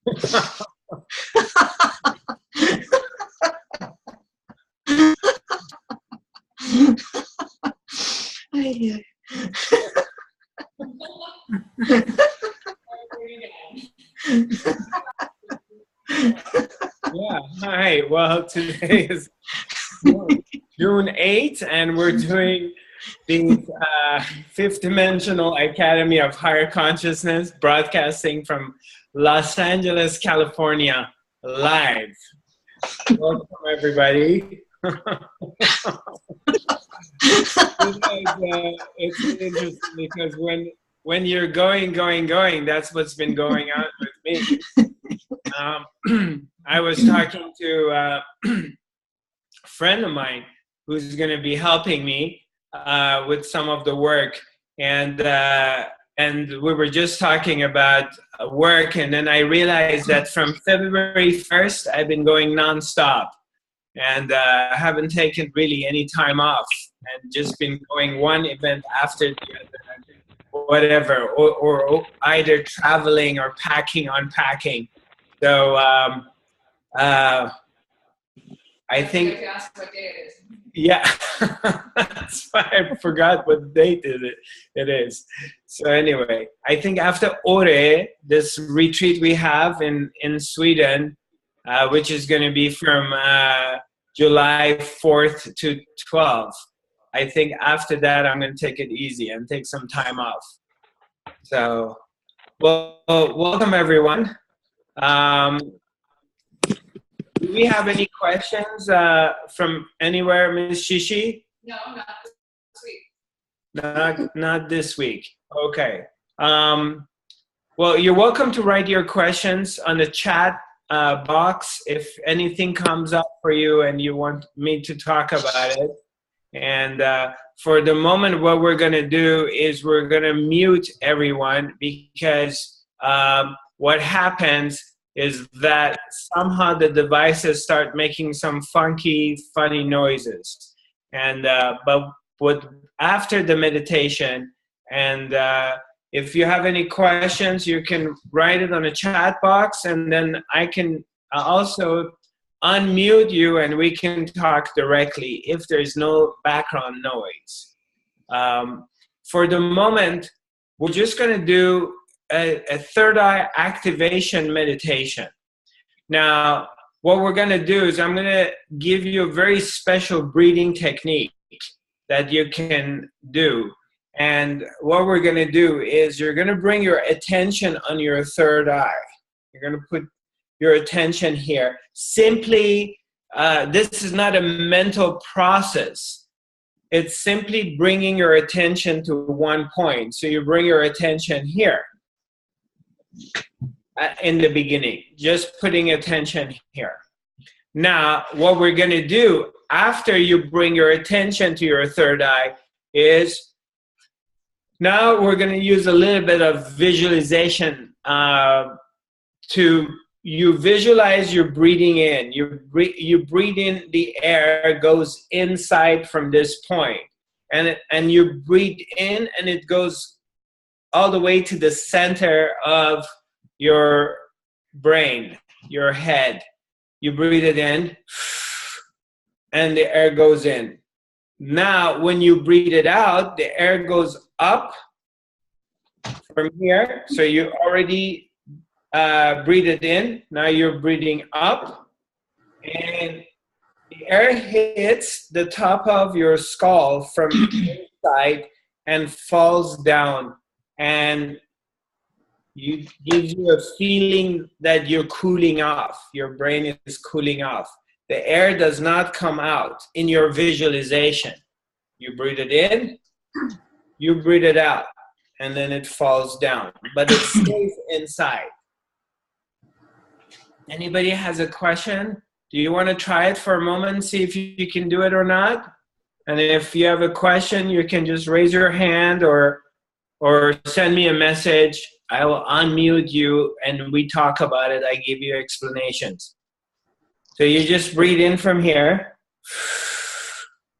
Yeah, hi. Well, today is June 8th, and we're doing the Fifth Dimensional Academy of Higher Consciousness, broadcasting from Los Angeles, California, live. Welcome, everybody. It's interesting because when you're going, that's what's been going on with me. I was talking to a friend of mine who's going to be helping me with some of the work, and we were just talking about work, and then I realized that from February 1st I've been going nonstop, and haven't taken really any time off, and just been going one event after the other, whatever, or either traveling or packing, unpacking. So I think, yeah, that's why I forgot what date it is. So anyway, I think after Ore, this retreat we have in Sweden, which is going to be from July 4th to 12th. I think after that, I'm going to take it easy and take some time off. So, well, welcome everyone. Do we have any questions from anywhere, Ms. Shishi? No, not this week. Not this week. Okay. Well, you're welcome to write your questions on the chat box if anything comes up for you and you want me to talk about it. And for the moment, what we're going to do is we're going to mute everyone, because what happens is that somehow the devices start making some funky, funny noises. And but after the meditation, and if you have any questions, you can write it on a chat box, and then I can also unmute you and we can talk directly if there's no background noise. For the moment, we're just going to do a third eye activation meditation. Now, what we're going to do is I'm going to give you a very special breathing technique that you can do. And what we're going to do is you're going to bring your attention on your third eye. You're going to put your attention here. Simply, this is not a mental process. It's simply bringing your attention to one point. So you bring your attention here in the beginning, just putting attention here. Now, what we're going to do after you bring your attention to your third eye is now we're going to use a little bit of visualization to you visualize you're breathing in. You breathe in, the air goes inside from this point. And you breathe in and it goes all the way to the center of your brain, your head. You breathe it in and the air goes in. Now, when you breathe it out, the air goes up from here. So you already breathe it in. Now you're breathing up. And the air hits the top of your skull from inside and falls down. And it gives you a feeling that you're cooling off. Your brain is cooling off. The air does not come out in your visualization. You breathe it in, you breathe it out, and then it falls down. But it stays inside. Anybody has a question? Do you want to try it for a moment, see if you can do it or not? And if you have a question, you can just raise your hand or send me a message. I will unmute you and we talk about it. I give you explanations. So you just breathe in from here.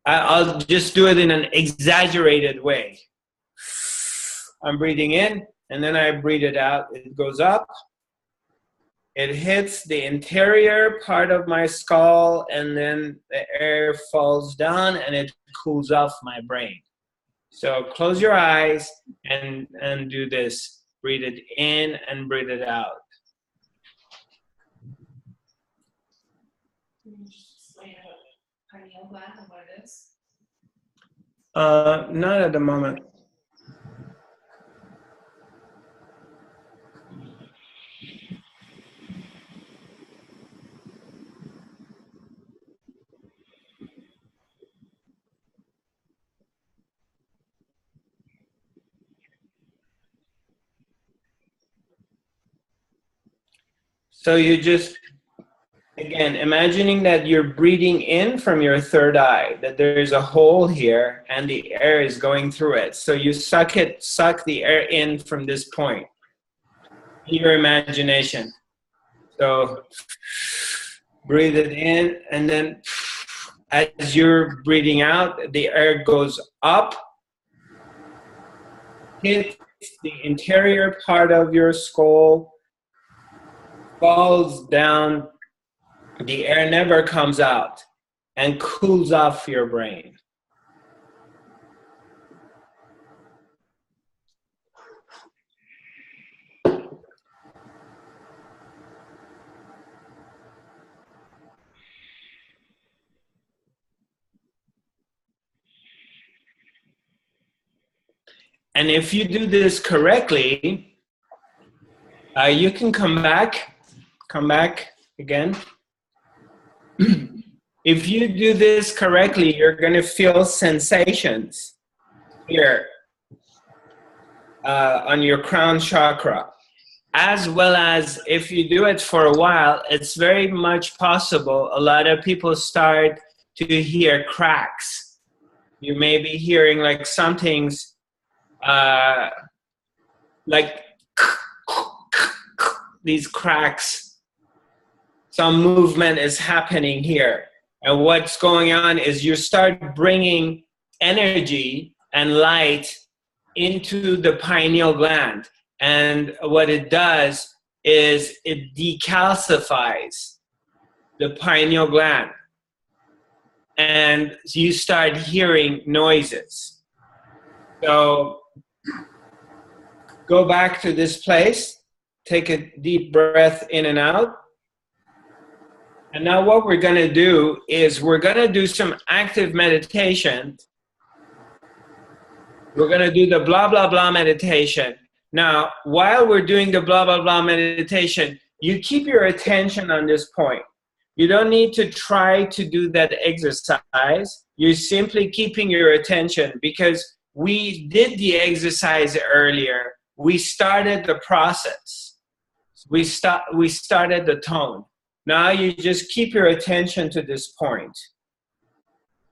I'll just do it in an exaggerated way. I'm breathing in and then I breathe it out. It goes up. it hits the interior part of my skull, and then the air falls down and it cools off my brain. So close your eyes and do this. Breathe it in and breathe it out. Can you just explain about pineal gland and what it is? Not at the moment. So you just, again, imagining that you're breathing in from your third eye, that there's a hole here and the air is going through it. So you suck the air in from this point. Your imagination. So breathe it in, and then as you're breathing out, the air goes up, hits the interior part of your skull, falls down, the air never comes out, and cools off your brain. And if you do this correctly, you can come back again. If you do this correctly, you're going to feel sensations here on your crown chakra. As well as if you do it for a while, it's very much possible a lot of people start to hear cracks. You may be hearing like something's like these cracks. Some movement is happening here. And what's going on is you start bringing energy and light into the pineal gland. And what it does is it decalcifies the pineal gland. And you start hearing noises. So go back to this place, take a deep breath in and out. And now what we're going to do is we're going to do some active meditation. We're going to do the blah, blah, blah meditation. Now, while we're doing the blah, blah, blah meditation, you keep your attention on this point. You don't need to try to do that exercise. You're simply keeping your attention because we did the exercise earlier. We started the process. We started the tone. Now you just keep your attention to this point.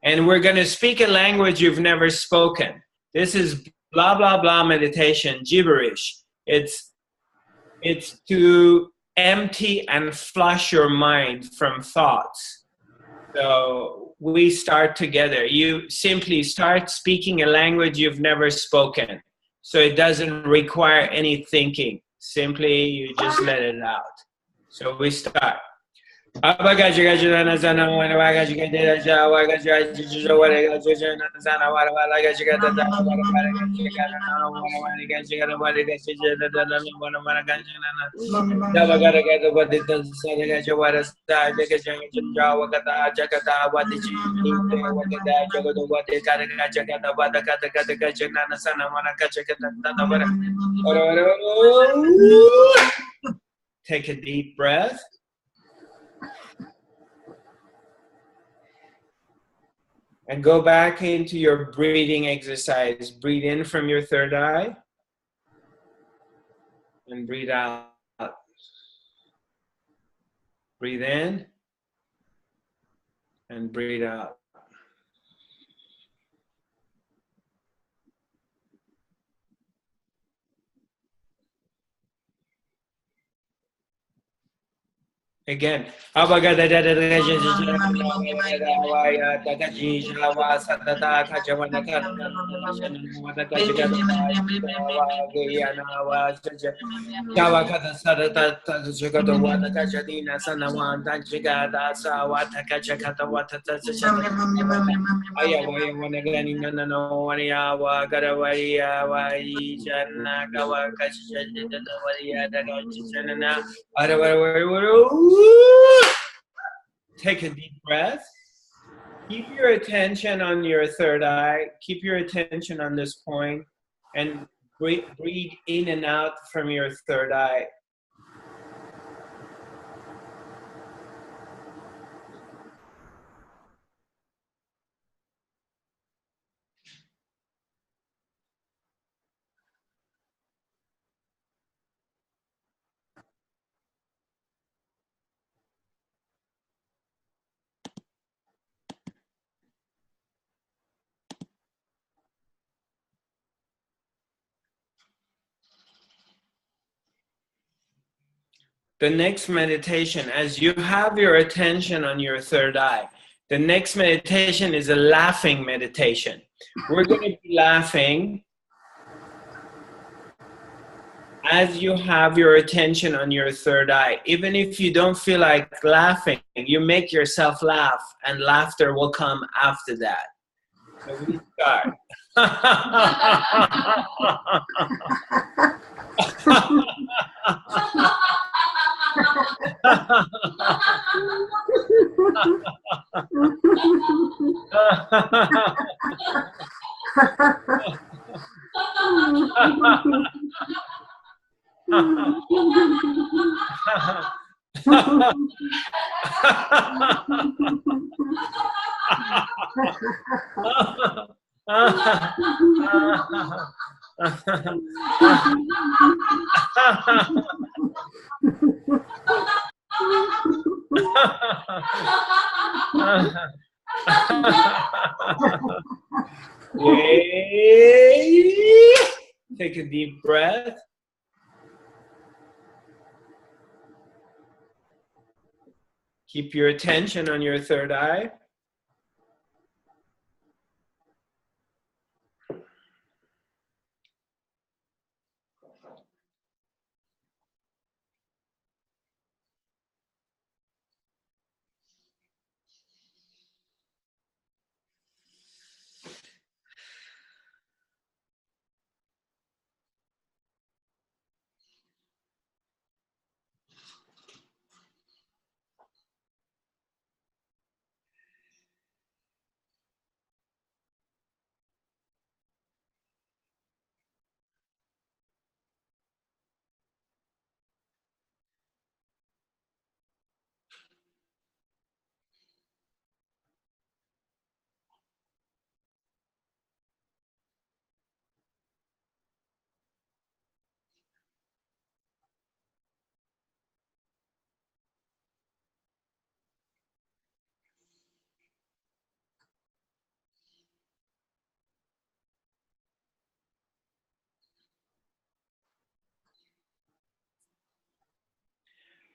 And we're going to speak a language you've never spoken. This is blah, blah, blah meditation, gibberish. It's to empty and flush your mind from thoughts. So we start together. You simply start speaking a language you've never spoken. So it doesn't require any thinking. Simply, you just let it out. So we start. Take a deep breath. And go back into your breathing exercise. Breathe in from your third eye. And breathe out. Breathe in. And breathe out. Again. Take a deep breath. Keep your attention on your third eye. Keep your attention on this point and breathe in and out from your third eye. The next meditation, as you have your attention on your third eye, the next meditation is a laughing meditation. We're going to be laughing as you have your attention on your third eye. Even if you don't feel like laughing, you make yourself laugh, and laughter will come after that. So we start. Take a deep breath. Keep your attention on your third eye.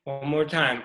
One more time.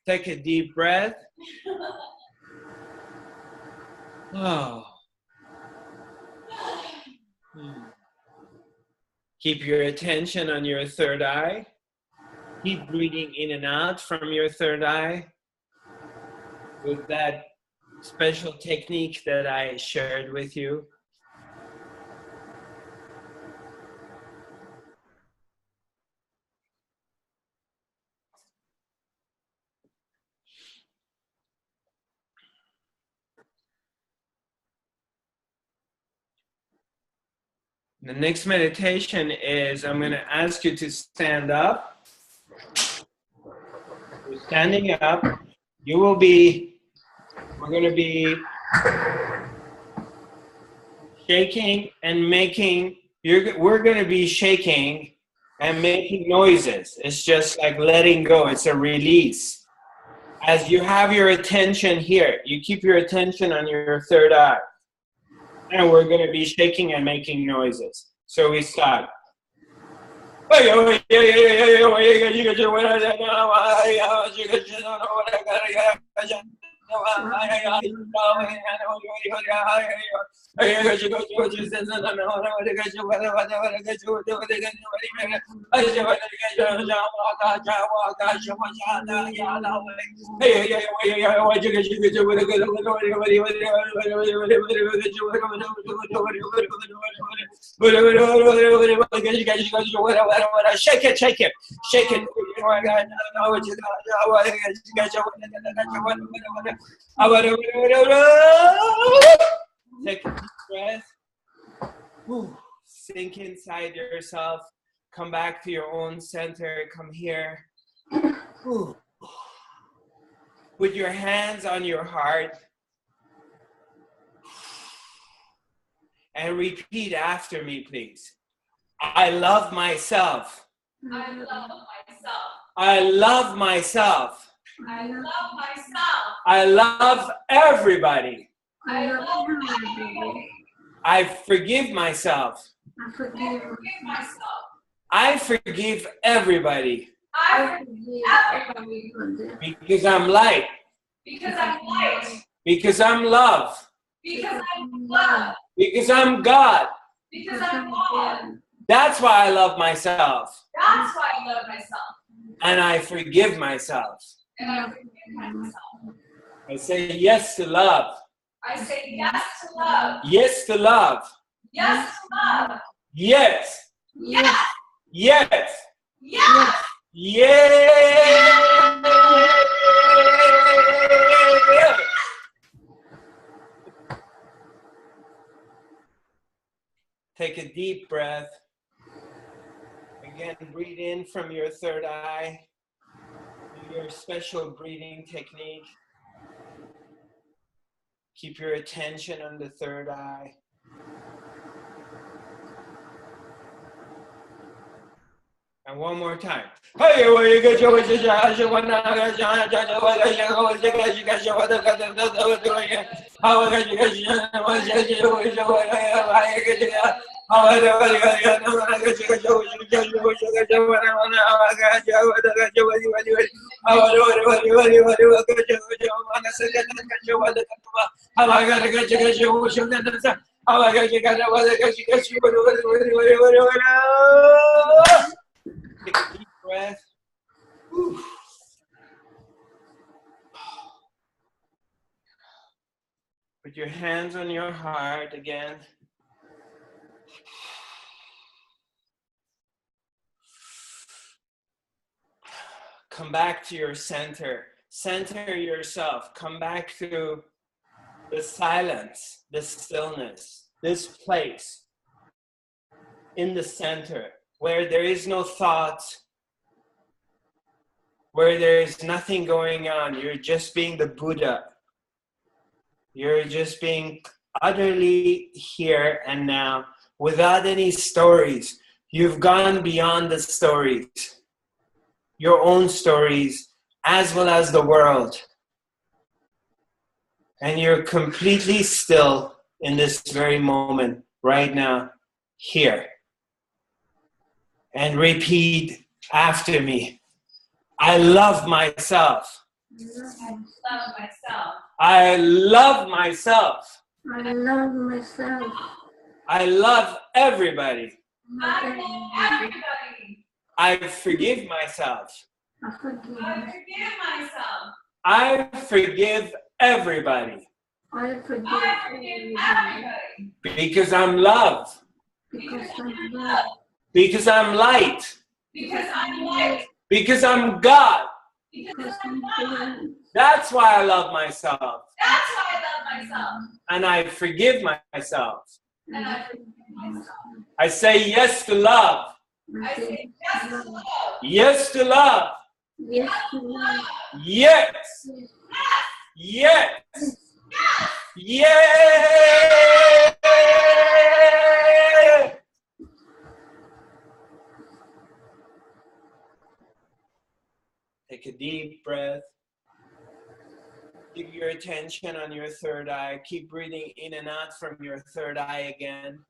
Take a deep breath. Oh. Keep your attention on your third eye. Keep breathing in and out from your third eye with that special technique that I shared with you. The next meditation is I'm going to ask you to stand up. You're standing up. We're going to be shaking and making, we're going to be shaking and making noises. It's just like letting go. It's a release. As you have your attention here, you keep your attention on your third eye. And we're going to be shaking and making noises. So we start. Shake it, shake it, shake it. Take a deep breath. Sink inside yourself. Come back to your own center. Come here. Put your hands on your heart. And repeat after me, please. I love myself. I love myself. I love myself. I love myself. I love everybody. I love everybody. I forgive myself. I forgive myself. I forgive everybody. I forgive everybody. Because I'm light. Because I'm light. Because I'm love. Because I'm love. Because I'm God. Because I'm God. That's why I love myself. That's why I love myself. And I forgive myself. And I forgive myself. I say yes to love. I say yes to love. Yes to love. Yes to love. Yes. Yes. Yes. Yes. Yeah. Take a deep breath. Again, breathe in from your third eye. Do your special breathing technique. Keep your attention on the third eye. And one more time. Take a deep breath. Whew. Put your hands on your heart again. Come back to your center. Center yourself. Come back to the silence, the stillness, this place in the center where there is no thought, where there is nothing going on. You're just being the Buddha. You're just being utterly here and now without any stories. You've gone beyond the stories, your own stories, as well as the world. And you're completely still in this very moment, right now, here. And repeat after me. I love myself. Love myself. I love myself. I love myself. I love everybody. I love everybody. I forgive myself. I forgive I myself. forgive myself. I forgive everybody. I forgive I forgive everybody. everybody. Because I'm love. Because I'm love. Because I'm light. Because I'm light. Because I'm God. Because Because I'm I'm God. good. That's why I love myself. That's why I love myself. And I forgive myself. And I forgive myself. I say yes to love. I say yes to love. Yes to love. Yes to love. Yes. Yes. Yes. Take a deep breath. Keep your attention on your third eye. Keep breathing in and out from your third eye again.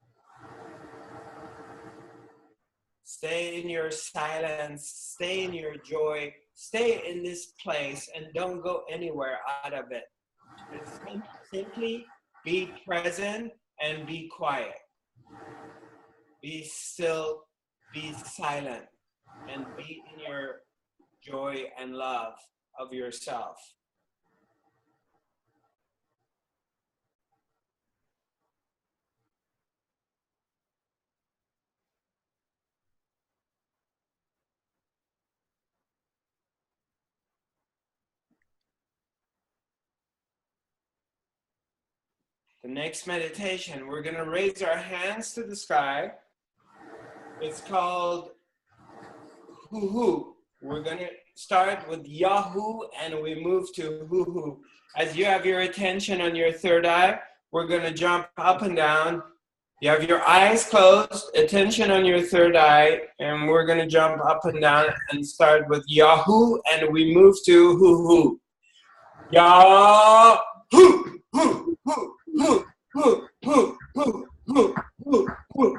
Stay in your silence. Stay in your joy. Stay in this place and don't go anywhere out of it. Just simply be present and be quiet. Be still, be silent, and be in your joy and love of yourself. The next meditation, we're going to raise our hands to the sky. It's called hoo-hoo. We're going to start with Yahoo and we move to hoo-hoo. As you have your attention on your third eye, we're going to jump up and down. You have your eyes closed, attention on your third eye, and we're going to jump up and down and start with Yahoo and we move to hoo-hoo. Yahoo! Hoo, hoo, hoo, hoo, hoo, hoo, hoo, hoo, hoo, hoo,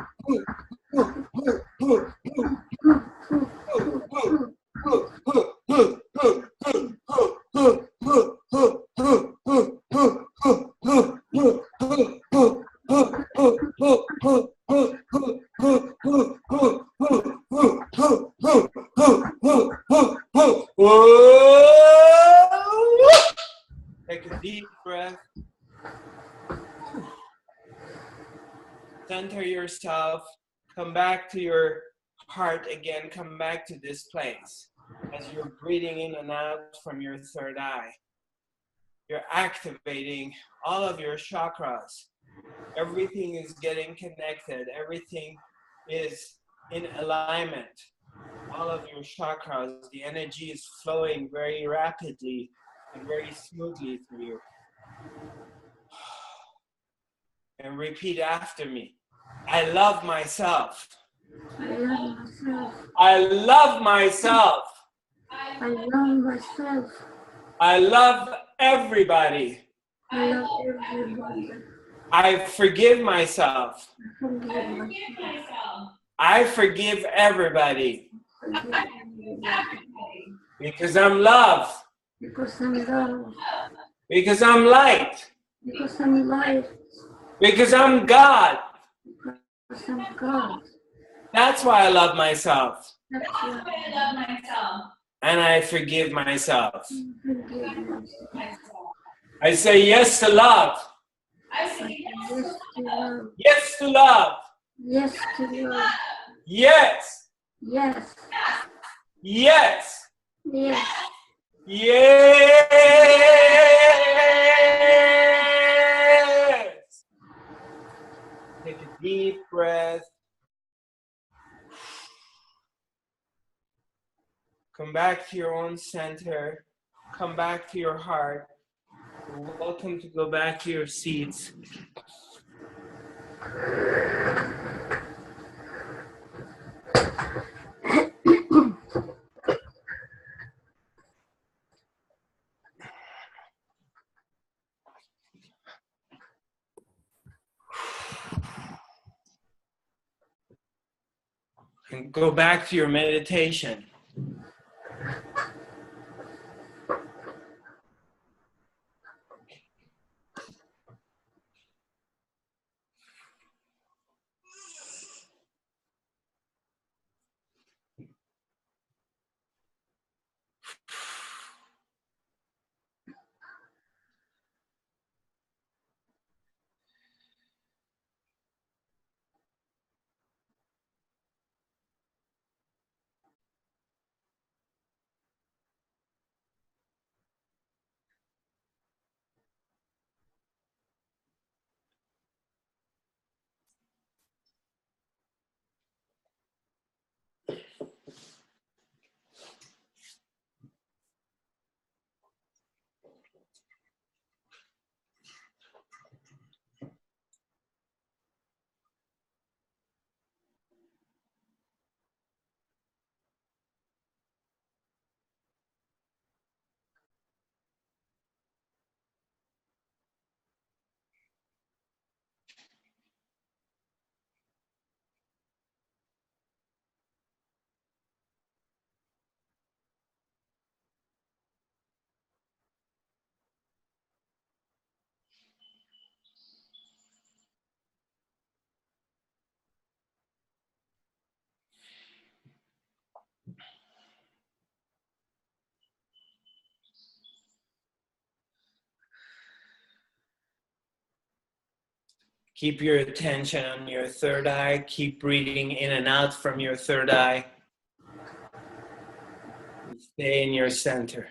Take a deep breath. Center yourself. Come back to your heart again. Come back to this place. As you're breathing in and out from your third eye, you're activating all of your chakras. Everything is getting connected. Everything is in alignment. All of your chakras, the energy is flowing very rapidly and very smoothly through you. And repeat after me. I love myself. I love myself. I love myself. I love myself. I love everybody. I love everybody. I forgive myself. I forgive I forgive myself. myself. I forgive everybody. I forgive everybody. Because I'm love. Because I'm love. Because I'm light. Because I'm light. Because I'm God. Because I'm God. That's why I love myself. That's That's why why I love myself. And I forgive myself. I forgive myself. Myself. I say yes to love. I say yes to love. Yes to love. Yes to love. Yes. Yes. Yes. Yes. Yes. Take a deep breath. Come back to your own center. Come back to your heart. You're welcome to go back to your seats. and go back to your meditation. Keep your attention on your third eye. Keep breathing in and out from your third eye. Stay in your center.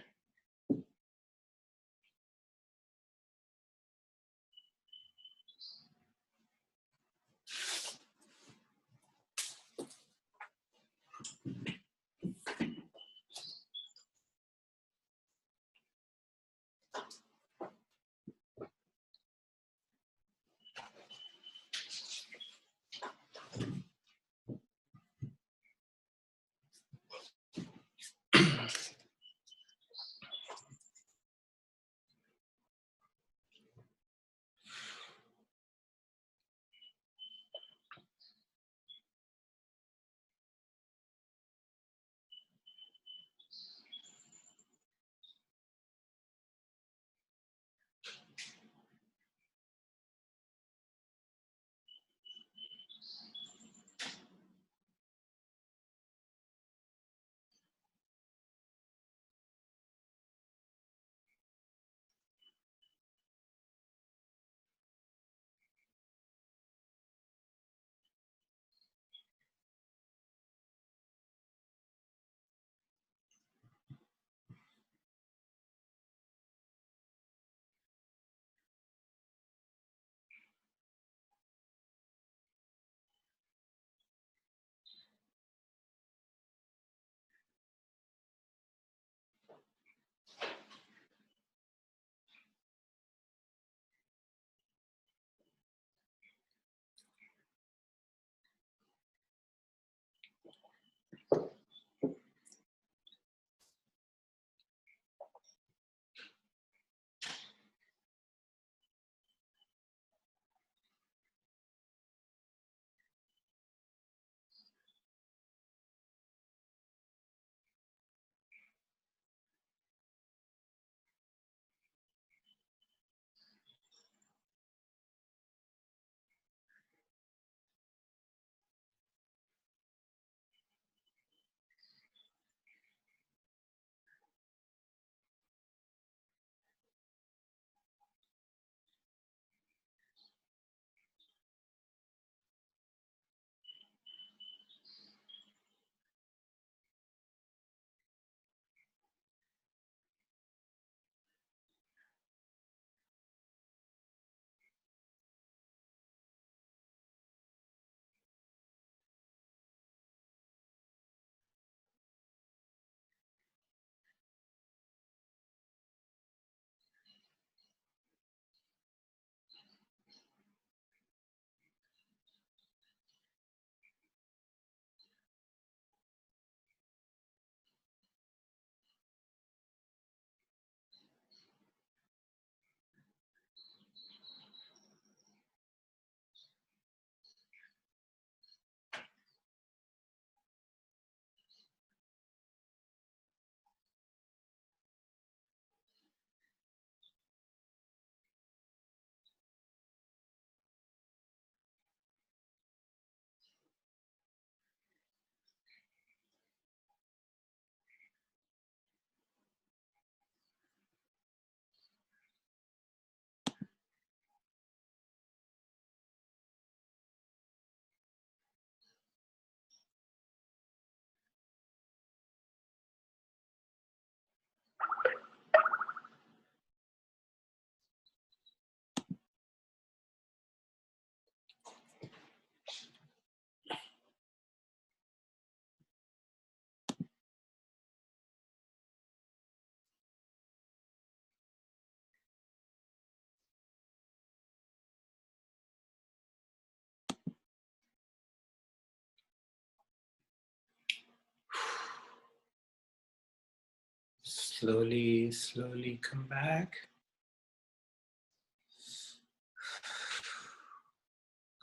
Slowly, slowly come back.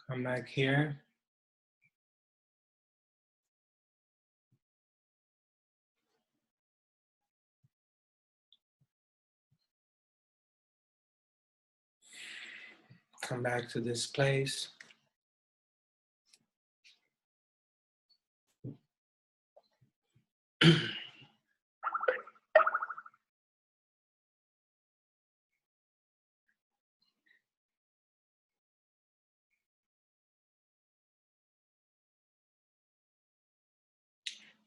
Come back here. Come back to this place.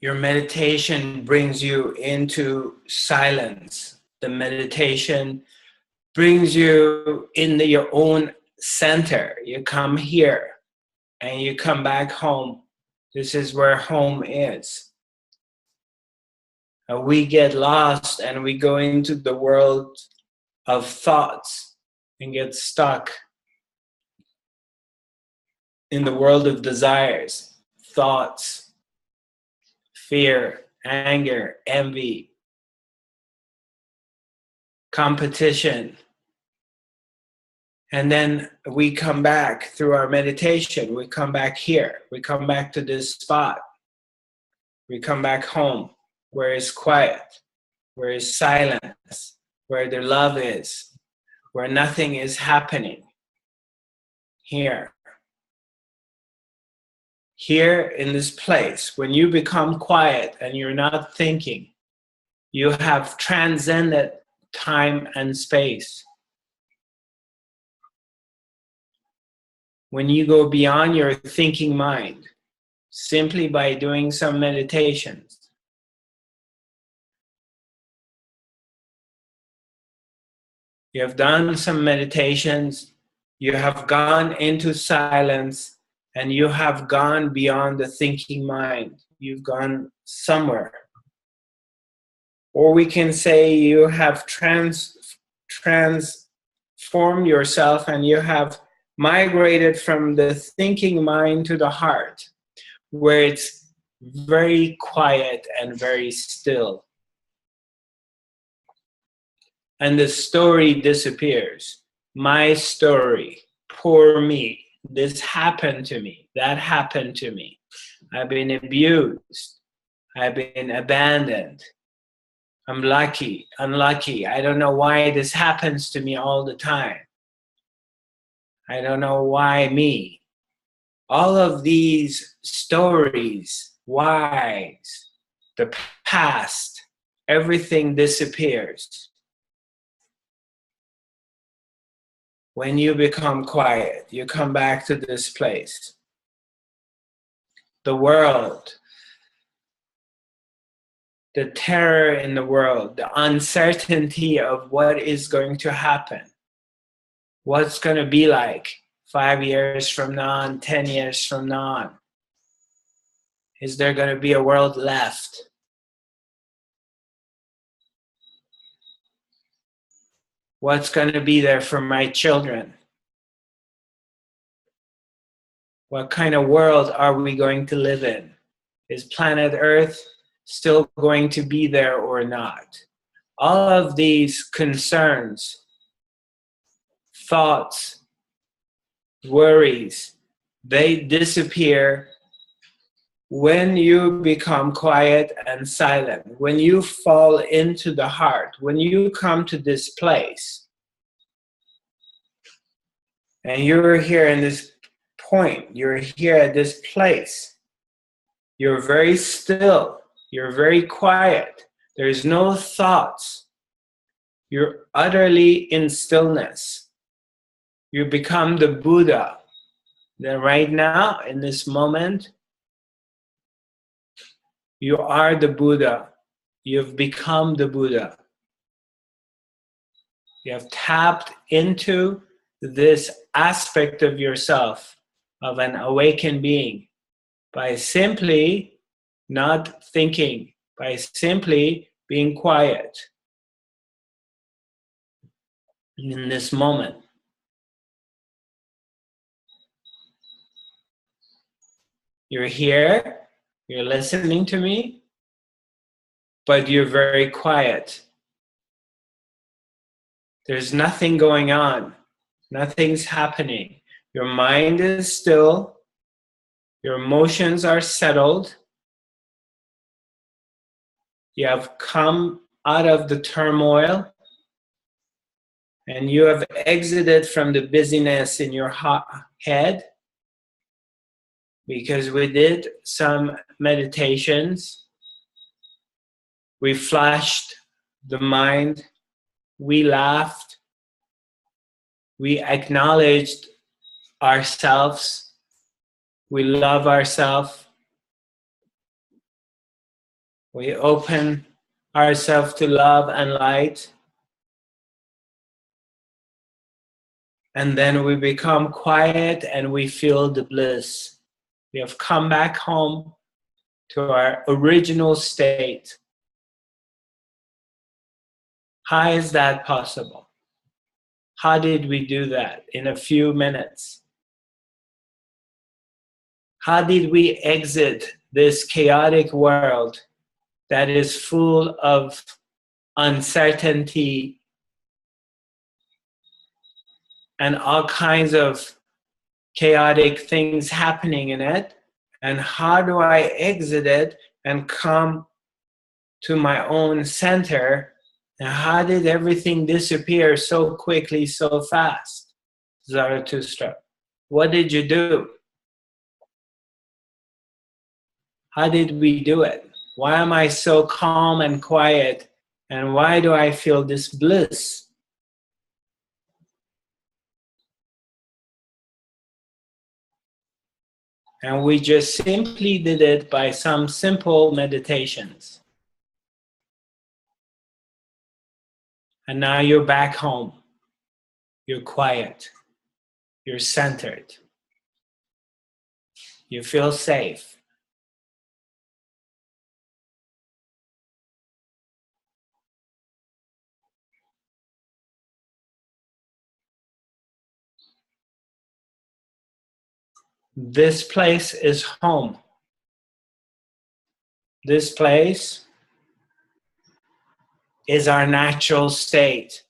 Your meditation brings you into silence. The meditation brings you in your own center. You come here and you come back home. This is where home is. We get lost and we go into the world of thoughts and get stuck in the world of desires, thoughts, fear, anger, envy, competition. And then we come back through our meditation. We come back here. We come back to this spot. We come back home where it's quiet, where it's silence, where the love is, where nothing is happening. Here. Here in this place, when you become quiet and you're not thinking, you have transcended time and space. When you go beyond your thinking mind, simply by doing some meditations, you have done some meditations, you have gone into silence, and you have gone beyond the thinking mind. You've gone somewhere. Or we can say you have transformed yourself and you have migrated from the thinking mind to the heart, where it's very quiet and very still. And the story disappears. My story, poor me, this happened to me, that happened to me. I've been abused, I've been abandoned. I'm lucky, unlucky. I don't know why this happens to me all the time. I don't know why me. All of these stories, whys, the past, everything disappears. When you become quiet, you come back to this place. The world, the terror in the world, the uncertainty of what is going to happen, what's going to be like 5 years from now, 10 years from now. Is there going to be a world left? What's going to be there for my children? What kind of world are we going to live in? Is planet Earth still going to be there or not? All of these concerns, thoughts, worries, they disappear when you become quiet and silent, when you fall into the heart, when you come to this place. And you're here in this point, you're here at this place. You're very still, you're very quiet. There's no thoughts. You're utterly in stillness. You become the Buddha. Then right now, in this moment, you are the Buddha. You've become the Buddha. You have tapped into this aspect of yourself, of an awakened being, by simply not thinking, by simply being quiet in this moment. You're here, you're listening to me, but you're very quiet. There's nothing going on. Nothing's happening. Your mind is still. Your emotions are settled. You have come out of the turmoil. And you have exited from the busyness in your head. Because we did some meditations. We flashed the mind. We laughed. We acknowledged ourselves. We love ourselves. We open ourselves to love and light. And then we become quiet and we feel the bliss. We have come back home to our original state. How is that possible? How did we do that in a few minutes? How did we exit this chaotic world that is full of uncertainty and all kinds of chaotic things happening in it? And how do I exit it and come to my own center? And how did everything disappear so quickly, so fast? Zarathustra, what did you do? How did we do it? Why am I so calm and quiet? And why do I feel this bliss? And we just simply did it by some simple meditations. And now you're back home. You're quiet. You're centered. You feel safe. This place is home. This place is our natural state.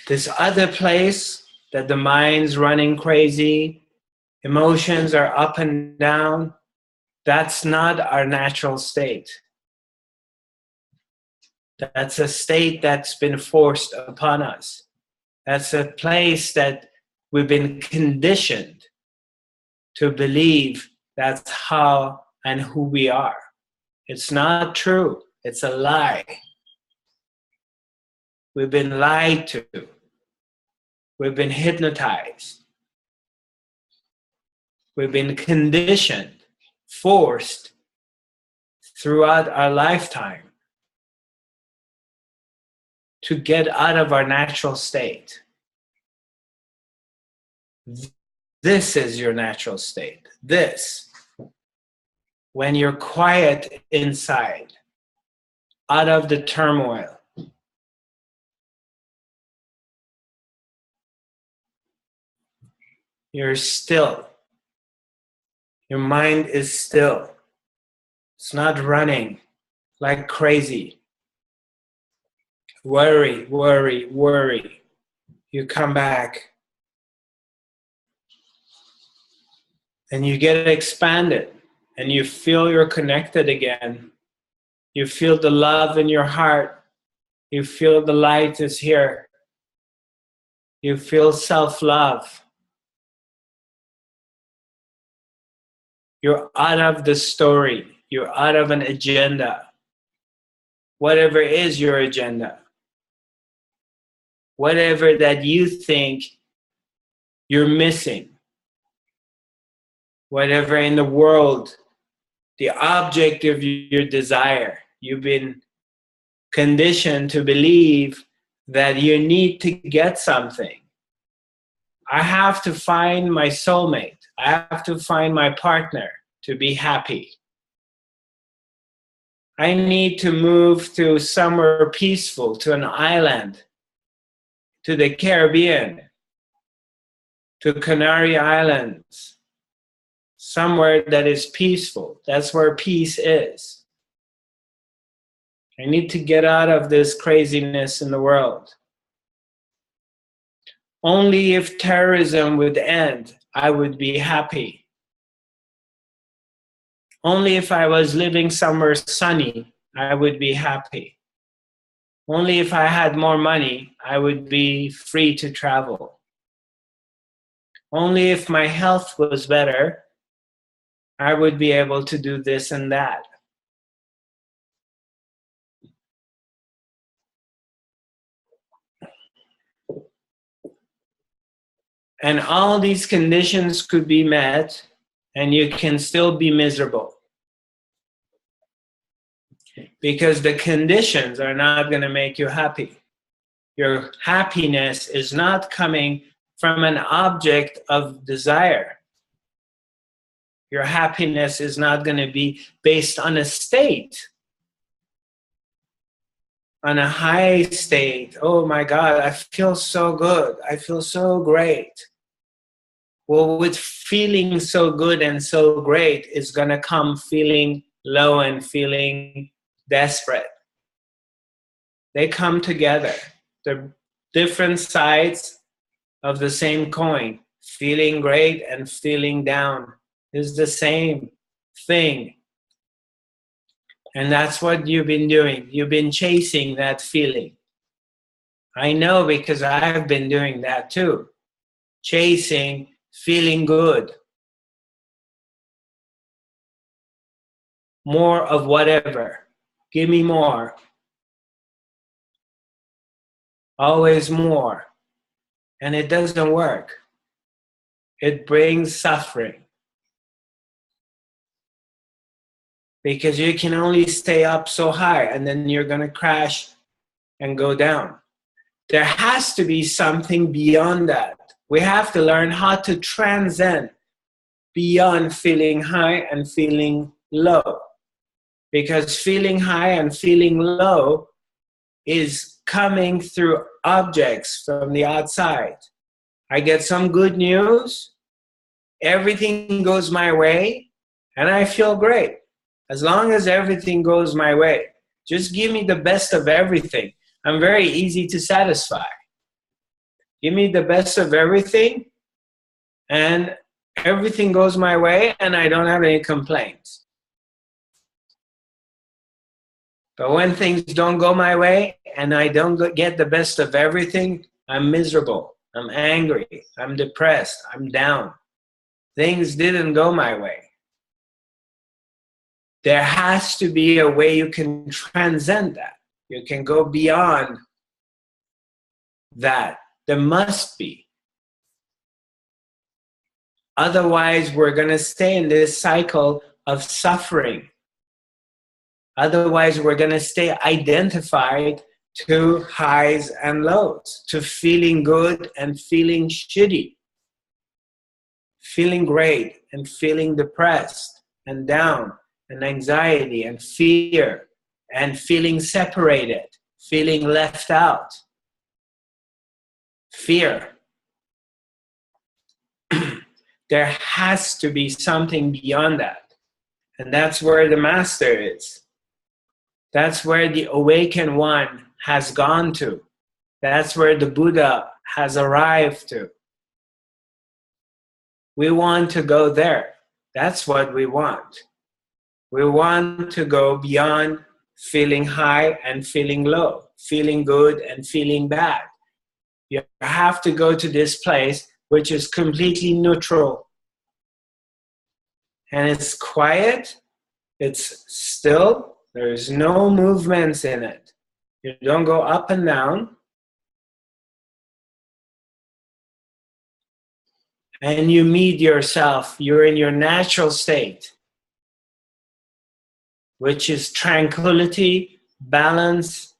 This other place that the mind's running crazy, emotions are up and down, that's not our natural state. That's a state that's been forced upon us. That's a place that we've been conditioned to believe that's how and who we are. It's not true. It's a lie. We've been lied to. We've been hypnotized. We've been conditioned, forced throughout our lifetime to get out of our natural state. This is your natural state. This. When you're quiet inside, out of the turmoil. You're still. Your mind is still. It's not running like crazy. Worry, worry, worry. You come back. And you get expanded. And you feel you're connected again. You feel the love in your heart. You feel the light is here. You feel self-love. You're out of the story. You're out of an agenda. Whatever is your agenda. Whatever that you think you're missing. Whatever in the world, the object of your desire. You've been conditioned to believe that you need to get something. I have to find my soulmate. I have to find my partner to be happy. I need to move to somewhere peaceful, to an island, to the Caribbean, to Canary Islands, somewhere that is peaceful. That's where peace is. I need to get out of this craziness in the world. Only if terrorism would end, I would be happy. Only if I was living somewhere sunny, I would be happy. Only if I had more money, I would be free to travel. Only if my health was better, I would be able to do this and that. And all these conditions could be met, and you can still be miserable. Because the conditions are not going to make you happy. Your happiness is not coming from an object of desire. Your happiness is not going to be based on a state, on a high state. Oh my God, I feel so good. I feel so great. Well, with feeling so good and so great is going to come feeling low and feeling desperate. They come together. They're different sides of the same coin. Feeling great and feeling down is the same thing. And that's what you've been doing. You've been chasing that feeling. I know, because I've been doing that too. Chasing feeling good. More of whatever. Give me more. Always more. And it doesn't work. It brings suffering. Because you can only stay up so high, and then you're going to crash and go down. There has to be something beyond that. We have to learn how to transcend beyond feeling high and feeling low. Because feeling high and feeling low is coming through objects from the outside. I get some good news, everything goes my way, and I feel great. As long as everything goes my way, just give me the best of everything. I'm very easy to satisfy. Give me the best of everything, and everything goes my way, and I don't have any complaints. But when things don't go my way, and I don't get the best of everything, I'm miserable, I'm angry, I'm depressed, I'm down. Things didn't go my way. There has to be a way you can transcend that. You can go beyond that. There must be. Otherwise, we're going to stay in this cycle of suffering. Otherwise, we're going to stay identified to highs and lows, to feeling good and feeling shitty, feeling great and feeling depressed and down, and anxiety and fear, and feeling separated, feeling left out. Fear. There has to be something beyond that. And that's where the master is. That's where the awakened one has gone to. That's where the Buddha has arrived to. We want to go there. That's what we want. We want to go beyond feeling high and feeling low, feeling good and feeling bad. You have to go to this place which is completely neutral. And it's quiet, it's still, there's no movements in it. You don't go up and down. And you meet yourself, you're in your natural state, which is tranquility, balance,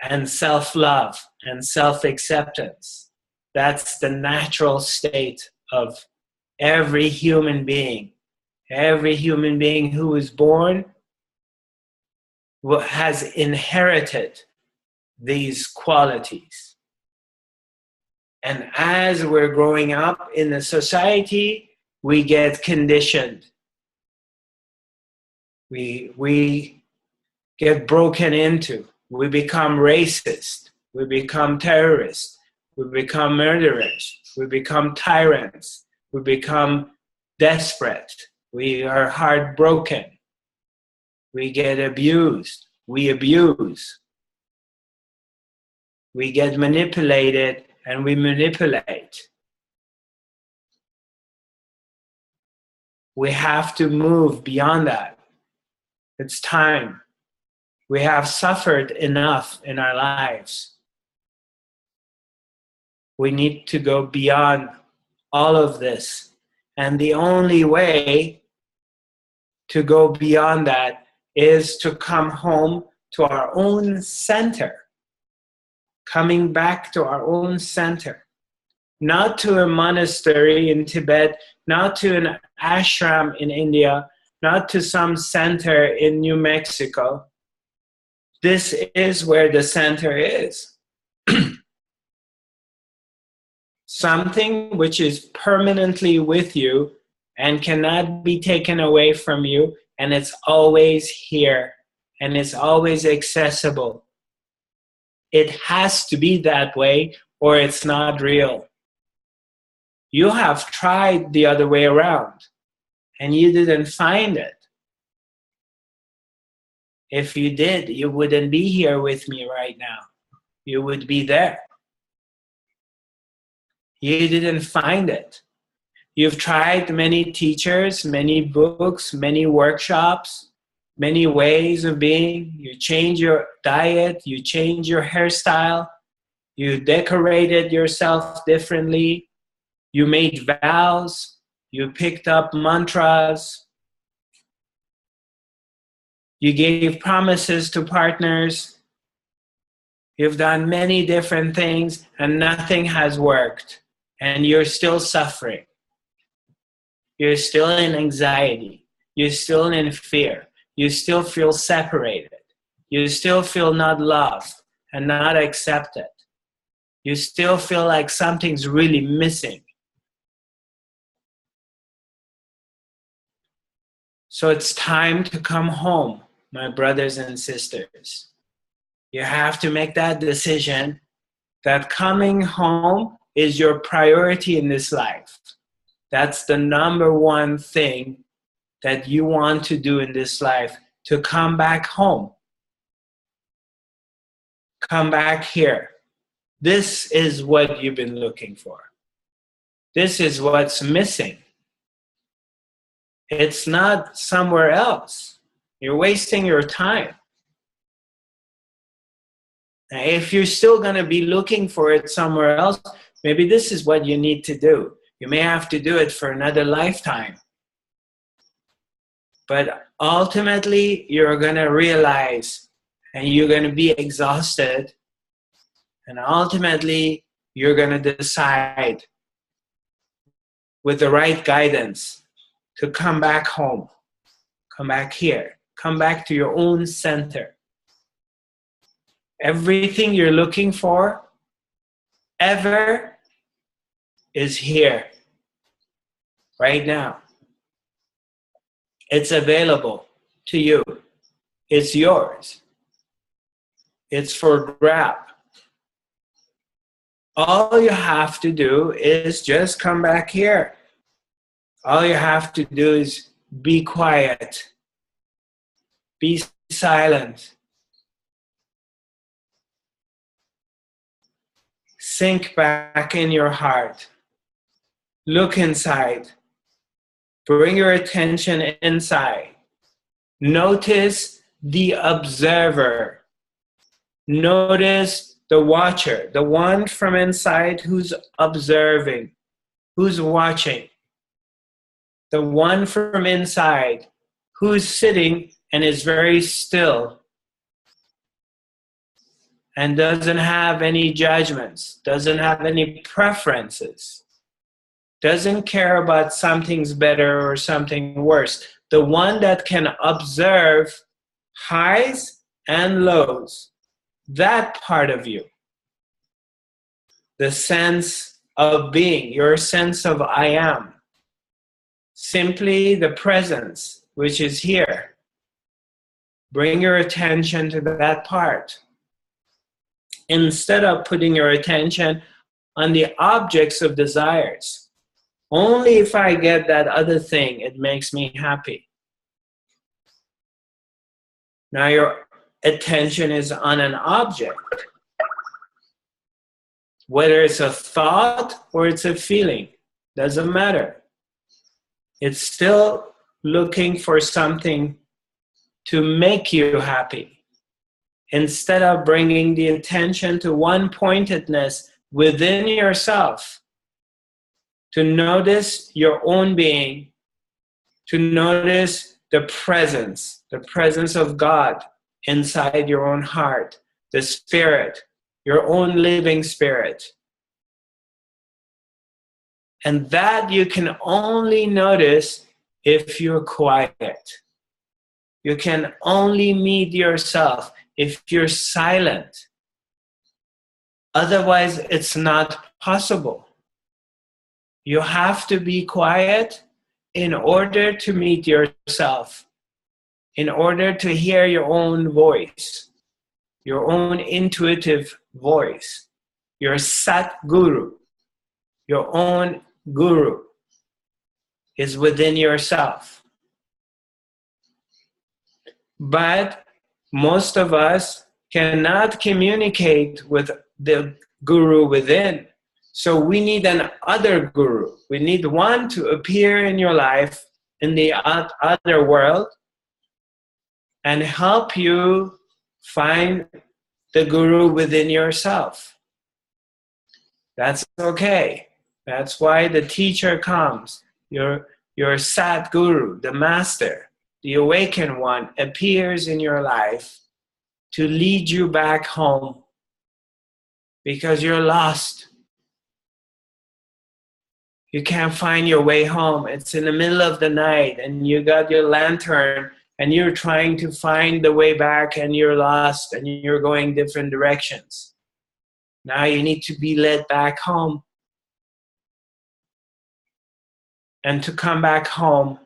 and self-love and self-acceptance. That's the natural state of every human being. Every human being who is born has inherited these qualities. And as we're growing up in the society, we get conditioned. We get broken into. We become racist. We become terrorists. We become murderers. We become tyrants. We become desperate. We are heartbroken. We get abused. We abuse. We get manipulated and we manipulate. We have to move beyond that. It's time. We have suffered enough in our lives. We need to go beyond all of this. And the only way to go beyond that is to come home to our own center. Coming back to our own center. Not to a monastery in Tibet, not to an ashram in India, not to some center in New Mexico. This is where the center is. Something which is permanently with you and cannot be taken away from you, and it's always here, and it's always accessible. It has to be that way, or it's not real. You have tried the other way around, and you didn't find it. If you did, you wouldn't be here with me right now. You would be there. You didn't find it. You've tried many teachers, many books, many workshops, many ways of being. You change your diet, you change your hairstyle, you decorated yourself differently, you made vows, you picked up mantras, you gave promises to partners, you've done many different things and nothing has worked, and you're still suffering. You're still in anxiety. You're still in fear. You still feel separated. You still feel not loved and not accepted. You still feel like something's really missing. So it's time to come home, my brothers and sisters. You have to make that decision that coming home is your priority in this life. That's the number one thing that you want to do in this life, to come back home. Come back here. This is what you've been looking for. This is what's missing. It's not somewhere else. You're wasting your time. Now, if you're still going to be looking for it somewhere else, maybe this is what you need to do. You may have to do it for another lifetime. But ultimately, you're going to realize and you're going to be exhausted. And ultimately, you're going to decide with the right guidance to come back home. Come back here. Come back to your own center. Everything you're looking for ever is here right now. It's available to you. It's yours. It's for grab. All you have to do is just come back here. All you have to do is be quiet. Be silent. Sink back in your heart. Look inside. Bring your attention inside. Notice the observer. Notice the watcher, the one from inside who's observing, who's watching. The one from inside who's sitting and is very still and doesn't have any judgments, doesn't have any preferences, doesn't care about something's better or something worse. The one that can observe highs and lows, that part of you. The sense of being, your sense of I am. Simply the presence, which is here. Bring your attention to that part. Instead of putting your attention on the objects of desires. Only if I get that other thing, it makes me happy. Now your attention is on an object. Whether it's a thought or it's a feeling, doesn't matter. It's still looking for something to make you happy. Instead of bringing the attention to one-pointedness within yourself, to notice your own being, to notice the presence of God inside your own heart, the spirit, your own living spirit. And that you can only notice if you're quiet. You can only meet yourself if you're silent. Otherwise, it's not possible. You have to be quiet in order to meet yourself, in order to hear your own voice, your own intuitive voice, your Sat Guru, your own Guru is within yourself. But most of us cannot communicate with the Guru within. So we need an other Guru. We need one to appear in your life in the other world and help you find the Guru within yourself. That's okay. That's why the teacher comes. Your Sat Guru, the master, the awakened one, appears in your life to lead you back home because you're lost. You can't find your way home. It's in the middle of the night and you got your lantern and you're trying to find the way back and you're lost and you're going different directions. Now you need to be led back home. And to come back home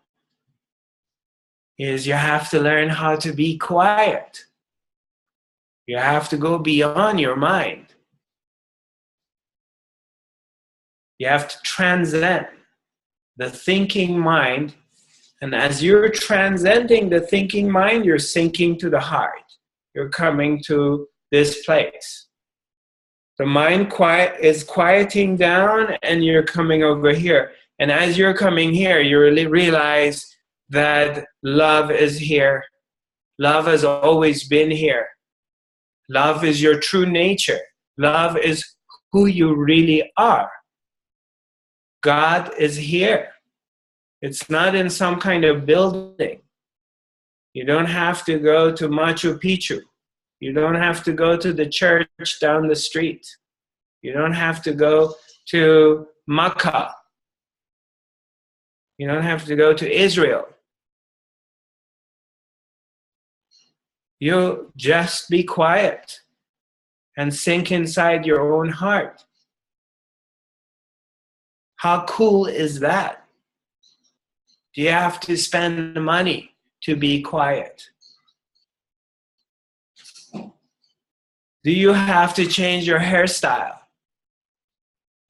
is you have to learn how to be quiet. You have to go beyond your mind. You have to transcend the thinking mind. And as you're transcending the thinking mind, you're sinking to the heart. You're coming to this place. The mind is quieting down and you're coming over here. And as you're coming here, you really realize that love is here. Love has always been here. Love is your true nature. Love is who you really are. God is here. It's not in some kind of building. You don't have to go to Machu Picchu. You don't have to go to the church down the street. You don't have to go to Makkah. You don't have to go to Israel. You just be quiet and sink inside your own heart. How cool is that? Do you have to spend money to be quiet? Do you have to change your hairstyle?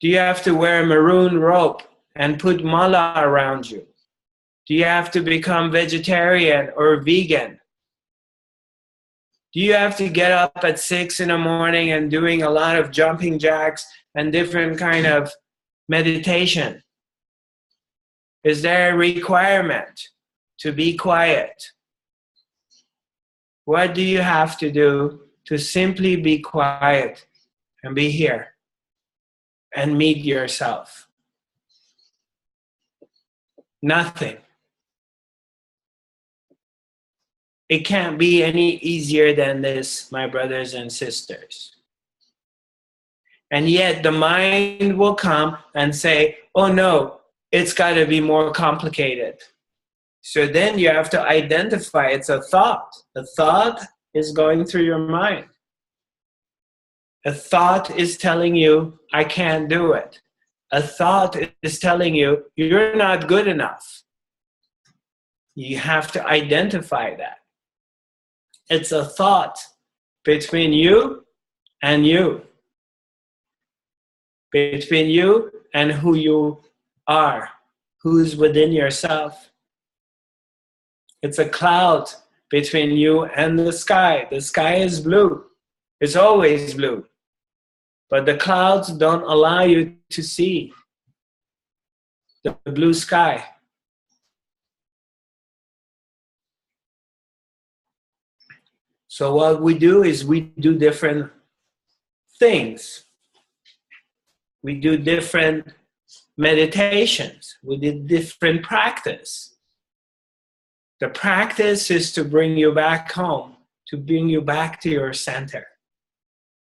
Do you have to wear a maroon robe and put mala around you? Do you have to become vegetarian or vegan? Do you have to get up at 6 in the morning and doing a lot of jumping jacks and different kind of meditation? Is there a requirement to be quiet? What do you have to do to simply be quiet and be here and meet yourself? Nothing. It can't be any easier than this, my brothers and sisters. And yet the mind will come and say, oh no, it's got to be more complicated. So then you have to identify it's a thought. A thought is going through your mind. A thought is telling you, I can't do it. A thought is telling you, you're not good enough. You have to identify that. It's a thought between you and you. Between you and who you are, who's within yourself. It's a cloud between you and the sky. The sky is blue. It's always blue. But the clouds don't allow you to see the blue sky. So what we do is we do different things. We do different meditations. We do different practice. The practice is to bring you back home, to bring you back to your center.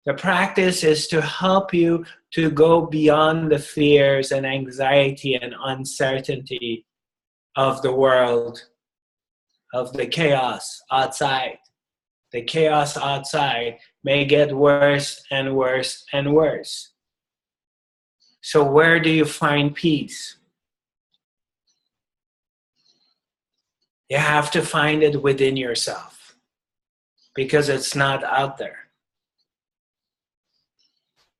The practice is to help you to go beyond the fears and anxiety and uncertainty of the world, of the chaos outside. The chaos outside may get worse and worse and worse. So where do you find peace? You have to find it within yourself, because it's not out there.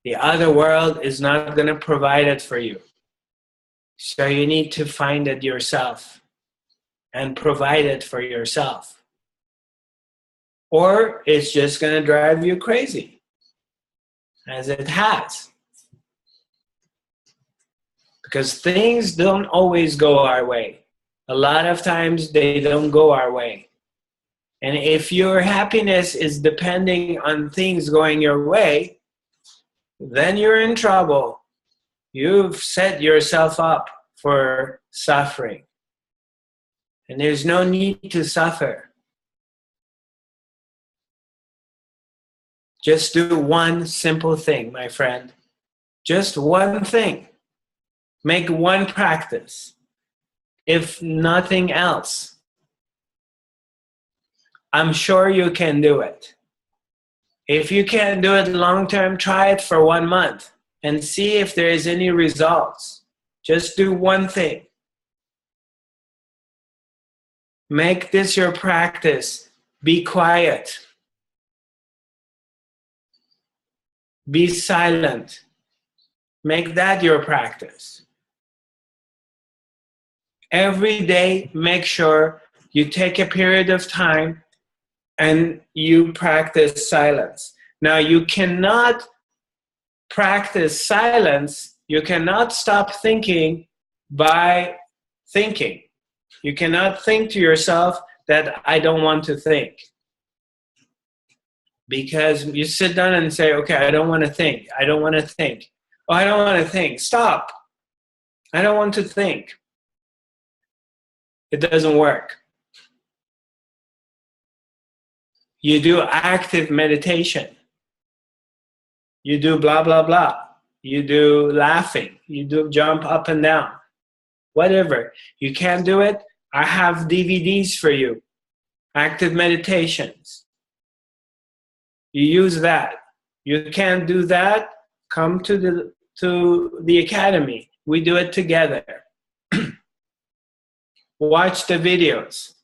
The other world is not going to provide it for you. So you need to find it yourself and provide it for yourself. Or it's just going to drive you crazy, as it has. Because things don't always go our way. A lot of times they don't go our way. And if your happiness is depending on things going your way, then you're in trouble. You've set yourself up for suffering. And there's no need to suffer. Just do one simple thing, my friend. Just one thing. Make one practice. If nothing else, I'm sure you can do it. If you can't do it long term, try it for 1 month and see if there is any results. Just do one thing. Make this your practice. Be quiet. Be silent. Make that your practice. Every day, make sure you take a period of time and you practice silence. Now, you cannot practice silence. You cannot stop thinking by thinking. You cannot think to yourself that I don't want to think. Because you sit down and say, okay, I don't want to think. I don't want to think. Oh, I don't want to think. Stop. I don't want to think. It doesn't work. You do active meditation. You do blah, blah, blah. You do laughing. You do jump up and down. Whatever. You can't do it? I have DVDs for you. Active meditations. You use that. You can't do that? Come to the academy. We do it together. Watch the videos.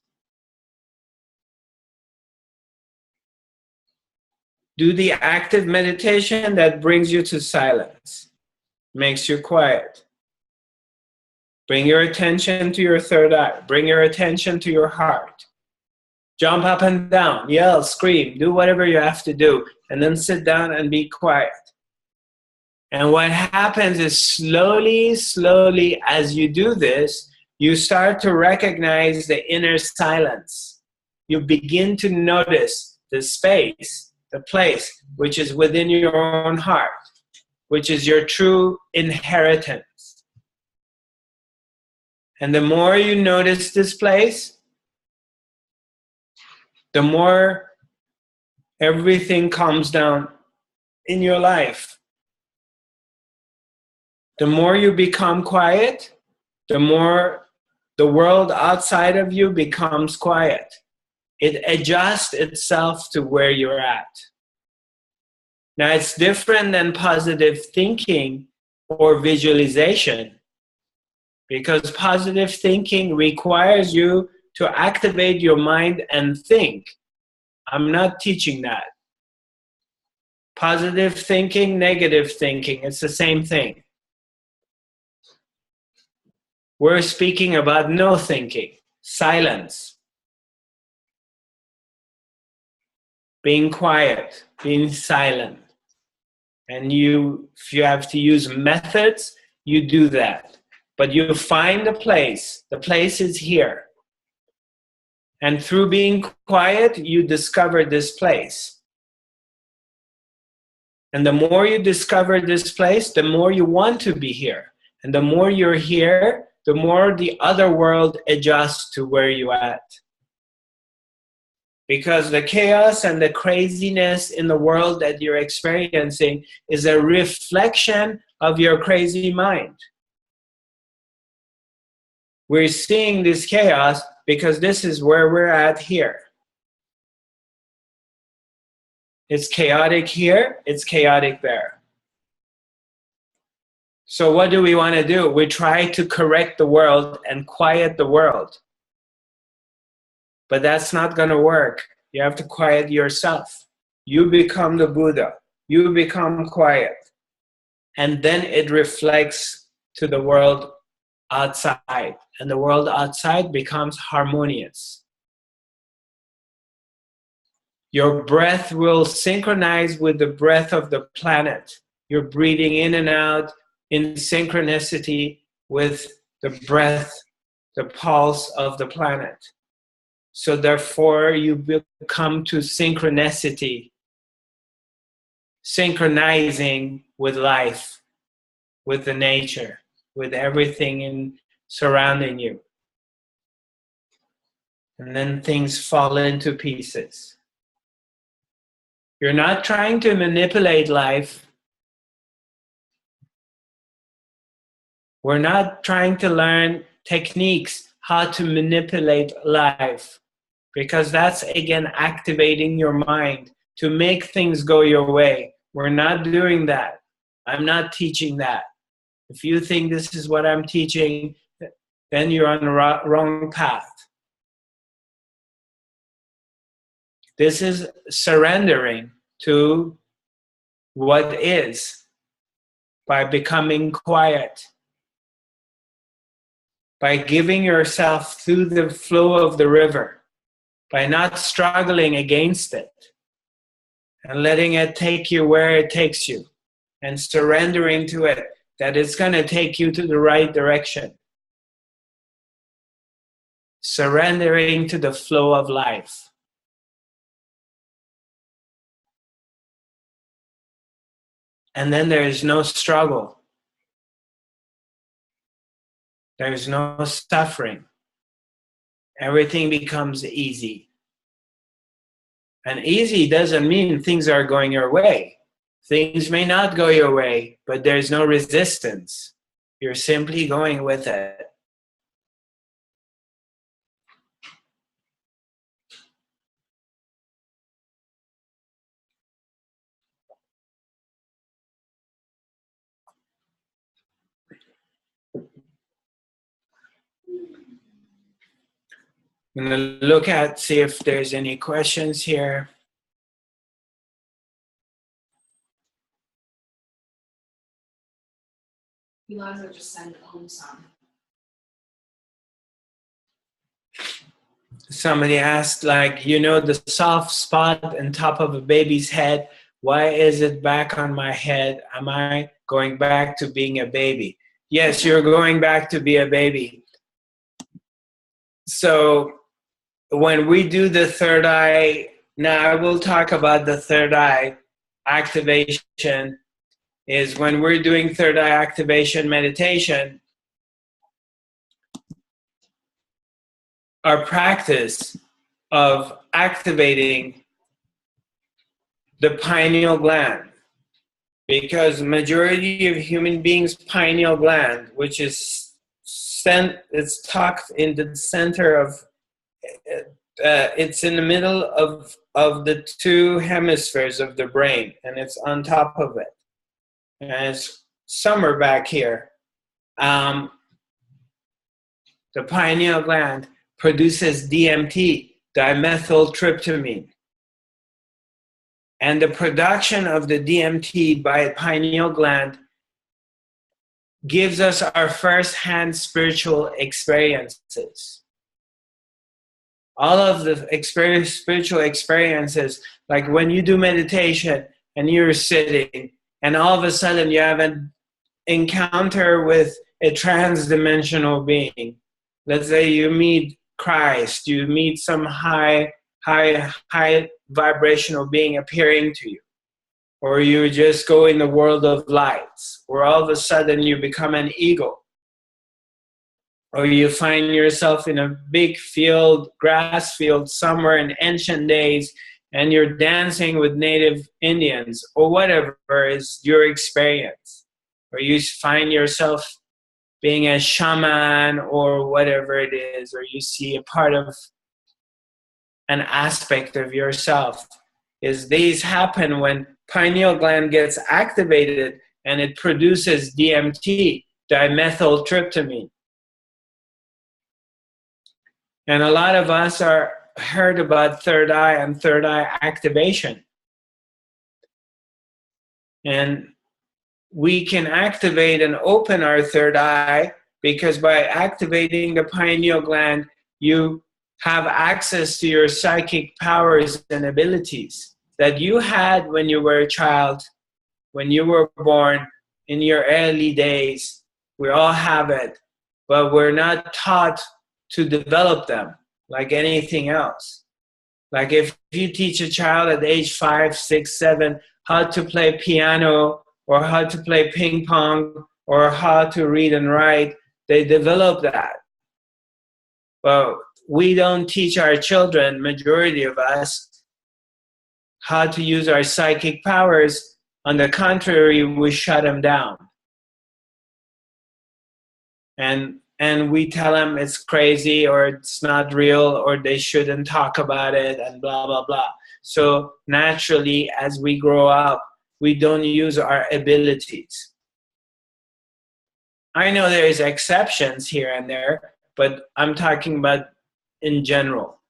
Do the active meditation that brings you to silence, makes you quiet. Bring your attention to your third eye. Bring your attention to your heart. Jump up and down, yell, scream, do whatever you have to do, and then sit down and be quiet. And what happens is slowly, as you do this, you start to recognize the inner silence. You begin to notice the space, the place, which is within your own heart, which is your true inheritance. And the more you notice this place, the more everything calms down in your life. The more you become quiet, the more the world outside of you becomes quiet. It adjusts itself to where you're at. Now, it's different than positive thinking or visualization, because positive thinking requires you to activate your mind and think. I'm not teaching that. Positive thinking, negative thinking, it's the same thing. We're speaking about no thinking, silence, being quiet, being silent. And if you have to use methods, you do that. But you find a place. The place is here. And through being quiet, you discover this place. And the more you discover this place, the more you want to be here. And the more you're here, the more the other world adjusts to where you're at. Because the chaos and the craziness in the world that you're experiencing is a reflection of your crazy mind. We're seeing this chaos because this is where we're at here. It's chaotic here, it's chaotic there. So what do we want to do? We try to correct the world and quiet the world. But that's not going to work. You have to quiet yourself. You become the Buddha. You become quiet. And then it reflects to the world outside. And the world outside becomes harmonious. Your breath will synchronize with the breath of the planet. You're breathing in and out in synchronicity with the breath, the pulse of the planet. So therefore, you come to synchronicity, synchronizing with life, with the nature, with everything surrounding you. And then things fall into pieces. You're not trying to manipulate life. We're not trying to learn techniques how to manipulate life, because that's, again, activating your mind to make things go your way. We're not doing that. I'm not teaching that. If you think this is what I'm teaching, then you're on the wrong path. This is surrendering to what is by becoming quiet, by giving yourself through the flow of the river, by not struggling against it and letting it take you where it takes you and surrendering to it, that it's going to take you to the right direction. Surrendering to the flow of life. And then there is no struggle. There is no suffering. Everything becomes easy. And easy doesn't mean things are going your way. Things may not go your way, but there's no resistance. You're simply going with it. I'm going to look at, see if there's any questions here. Eliza just sent home some. Somebody asked, like, the soft spot on top of a baby's head, why is it back on my head? Am I going back to being a baby? Yes, you're going back to be a baby. So when we do the third eye, now I will talk about the third eye activation, is when we're doing third eye activation meditation, our practice of activating the pineal gland, because majority of human beings' pineal gland, which is it's tucked in the center of, it's in the middle of the two hemispheres of the brain, and it's on top of it, and it's somewhere back here. The pineal gland produces DMT, dimethyltryptamine, And the production of the DMT by pineal gland gives us our first-hand spiritual experiences. All of the spiritual experiences, like when you do meditation and you're sitting, and all of a sudden you have an encounter with a trans-dimensional being. Let's say you meet Christ, you meet some high vibrational being appearing to you. Or you just go in the world of lights, or all of a sudden you become an eagle. Or you find yourself in a big field, grass field, somewhere in ancient days, and you're dancing with native Indians, or whatever is your experience. Or you find yourself being a shaman, or whatever it is, or you see a part of an aspect of yourself. Is these happen when pineal gland gets activated and it produces DMT, dimethyltryptamine. And a lot of us are heard about third eye and third eye activation. And we can activate and open our third eye because by activating the pineal gland, you have access to your psychic powers and abilities that you had when you were a child, when you were born, in your early days. We all have it, but we're not taught to develop them like anything else. Like if you teach a child at age 5, 6, 7 how to play piano or how to play ping pong or how to read and write, they develop that. But we don't teach our children, majority of us, how to use our psychic powers. On the contrary, we shut them down. And we tell them it's crazy or it's not real or they shouldn't talk about it and blah, blah, blah. So naturally, as we grow up, we don't use our abilities. I know there's exceptions here and there, but I'm talking about in general.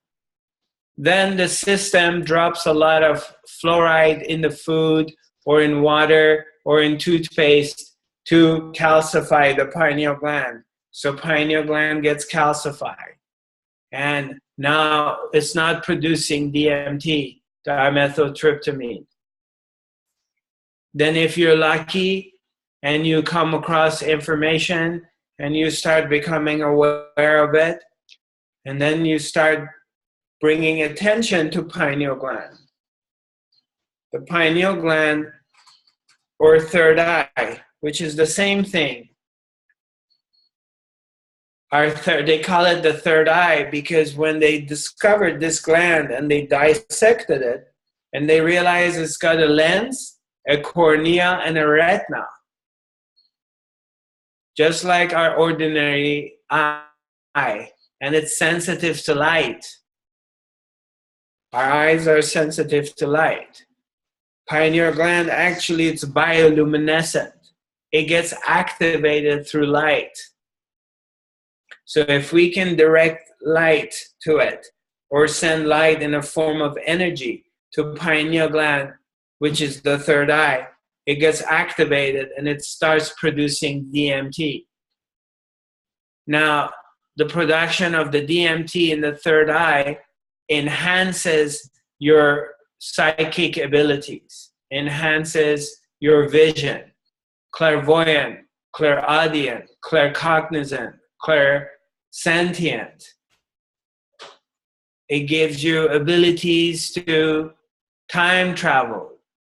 Then the system drops a lot of fluoride in the food or in water or in toothpaste to calcify the pineal gland. So pineal gland gets calcified. And now it's not producing DMT, dimethyltryptamine. Then if you're lucky and you come across information and you start becoming aware of it, and then you start bringing attention to pineal gland. The pineal gland or third eye, which is the same thing. They call it the third eye because when they discovered this gland and they dissected it and they realized it's got a lens, a cornea, and a retina. Just like our ordinary eye, and it's sensitive to light. Our eyes are sensitive to light. Pineal gland, actually, it's bioluminescent. It gets activated through light. So if we can direct light to it, or send light in a form of energy to pineal gland, which is the third eye, it gets activated and it starts producing DMT. Now, the production of the DMT in the third eye enhances your psychic abilities, enhances your vision, clairvoyant, clairaudient, claircognizant, clairsentient. It gives you abilities to time travel,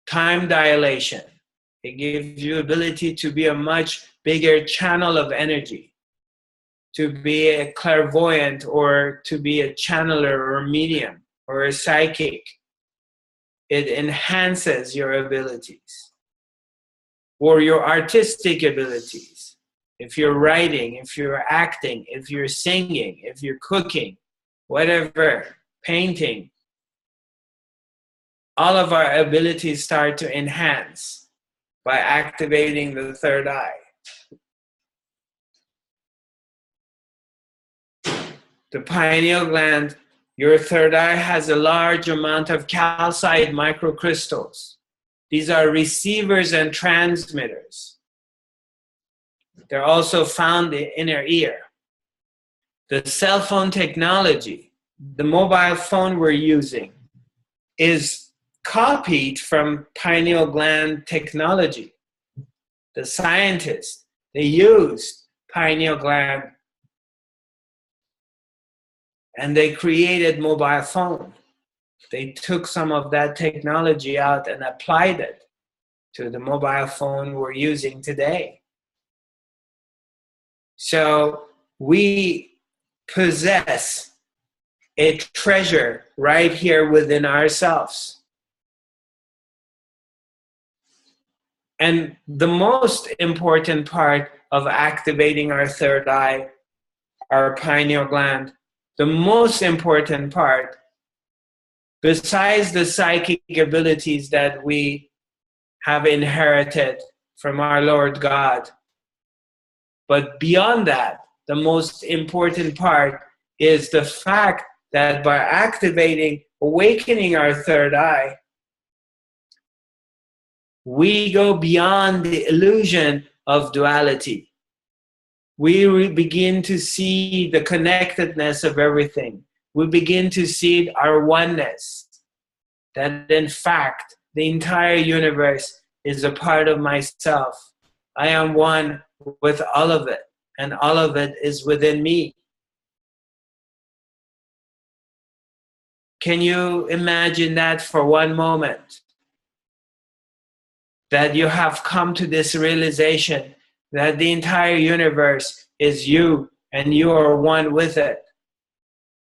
time dilation. It gives you ability to be a much bigger channel of energy, to be a clairvoyant or to be a channeler or medium or a psychic. It enhances your abilities or your artistic abilities. If you're writing, if you're acting, if you're singing, if you're cooking, whatever, painting, all of our abilities start to enhance by activating the third eye. The pineal gland Your third eye has a large amount of calcite microcrystals. These are receivers and transmitters. They're also found in the inner ear. The cell phone technology, the mobile phone we're using, is copied from pineal gland technology. The scientists, they used pineal gland and they created mobile phone. They took some of that technology out and applied it to the mobile phone we're using today. So we possess a treasure right here within ourselves. And the most important part of activating our third eye, our pineal gland, the most important part, besides the psychic abilities that we have inherited from our Lord God, but beyond that, the most important part is the fact that by activating, awakening our third eye, we go beyond the illusion of duality. We begin to see the connectedness of everything. We begin to see our oneness. That in fact, the entire universe is a part of myself. I am one with all of it, and all of it is within me. Can you imagine that for one moment? That you have come to this realization that the entire universe is you and you are one with it.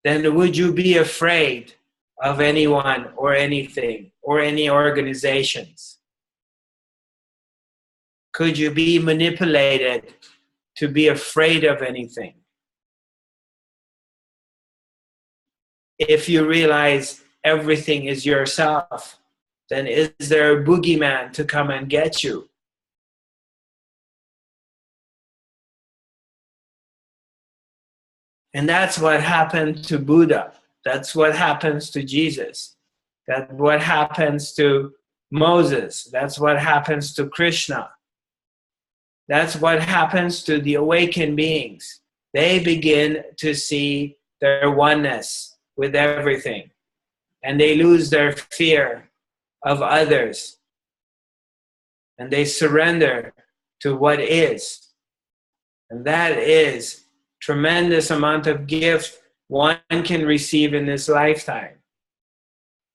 Then would you be afraid of anyone or anything or any organizations? Could you be manipulated to be afraid of anything? If you realize everything is yourself, then is there a boogeyman to come and get you? And that's what happened to Buddha. That's what happens to Jesus. That's what happens to Moses. That's what happens to Krishna. That's what happens to the awakened beings. They begin to see their oneness with everything. And they lose their fear of others. And they surrender to what is. And that is tremendous amount of gift one can receive in this lifetime.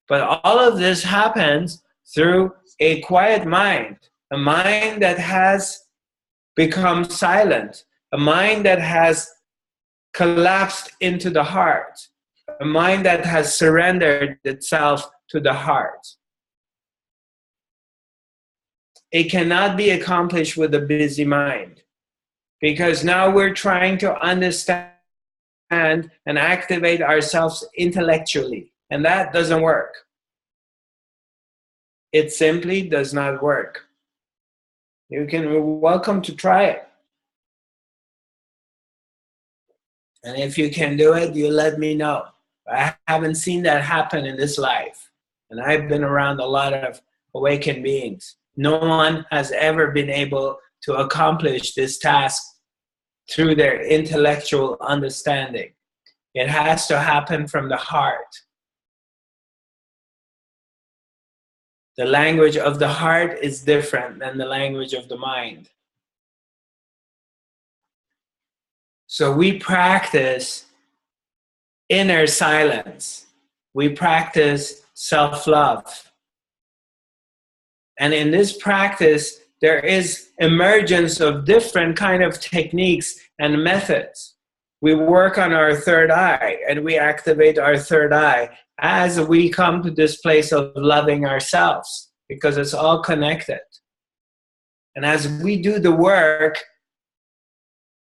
But all of this happens through a quiet mind, a mind that has become silent, a mind that has collapsed into the heart, a mind that has surrendered itself to the heart. It cannot be accomplished with a busy mind, because now we're trying to understand and activate ourselves intellectually, and that doesn't work. It simply does not work. You're welcome to try it. And if you can do it, you let me know. I haven't seen that happen in this life. And I've been around a lot of awakened beings. No one has ever been able to accomplish this task through their intellectual understanding. It has to happen from the heart. The language of the heart is different than the language of the mind. So we practice inner silence. We practice self-love. And in this practice, there is emergence of different kind of techniques and methods. We work on our third eye and we activate our third eye as we come to this place of loving ourselves, because it's all connected. And as we do the work,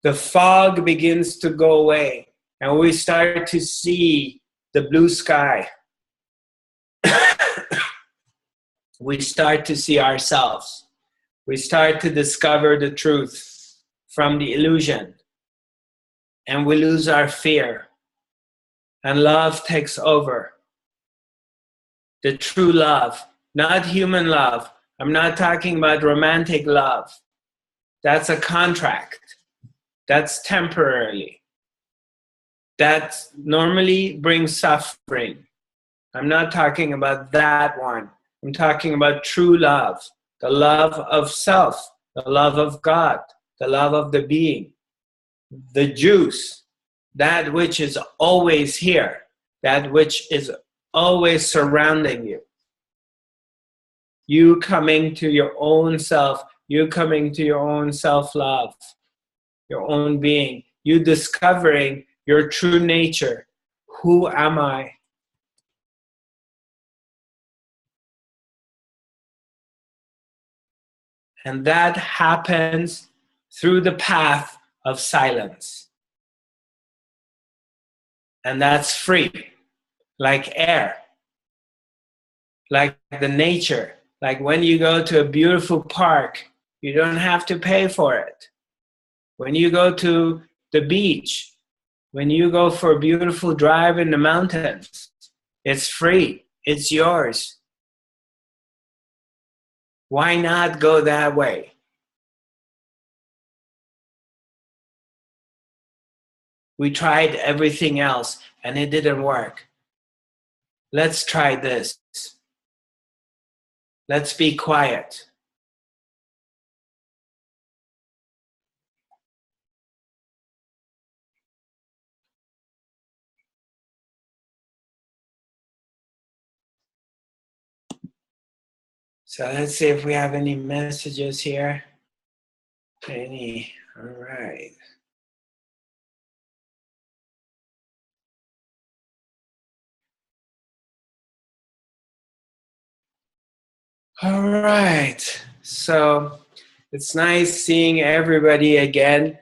the fog begins to go away and we start to see the blue sky. We start to see ourselves. We start to discover the truth from the illusion. And we lose our fear. and love takes over. The true love, not human love. I'm not talking about romantic love. That's a contract. That's temporarily. That normally brings suffering. I'm not talking about that one. I'm talking about true love, the love of self, the love of God, the love of the being, the juice, that which is always here, that which is always surrounding you. You coming to your own self, you coming to your own self-love, your own being, you discovering your true nature. Who am I? And that happens through the path of silence. And that's free, like air, like the nature. Like when you go to a beautiful park, you don't have to pay for it. When you go to the beach, when you go for a beautiful drive in the mountains, it's free, it's yours. Why not go that way? We tried everything else and it didn't work. Let's try this. Let's be quiet. So let's see if we have any messages here. Any, all right. All right, so it's nice seeing everybody again.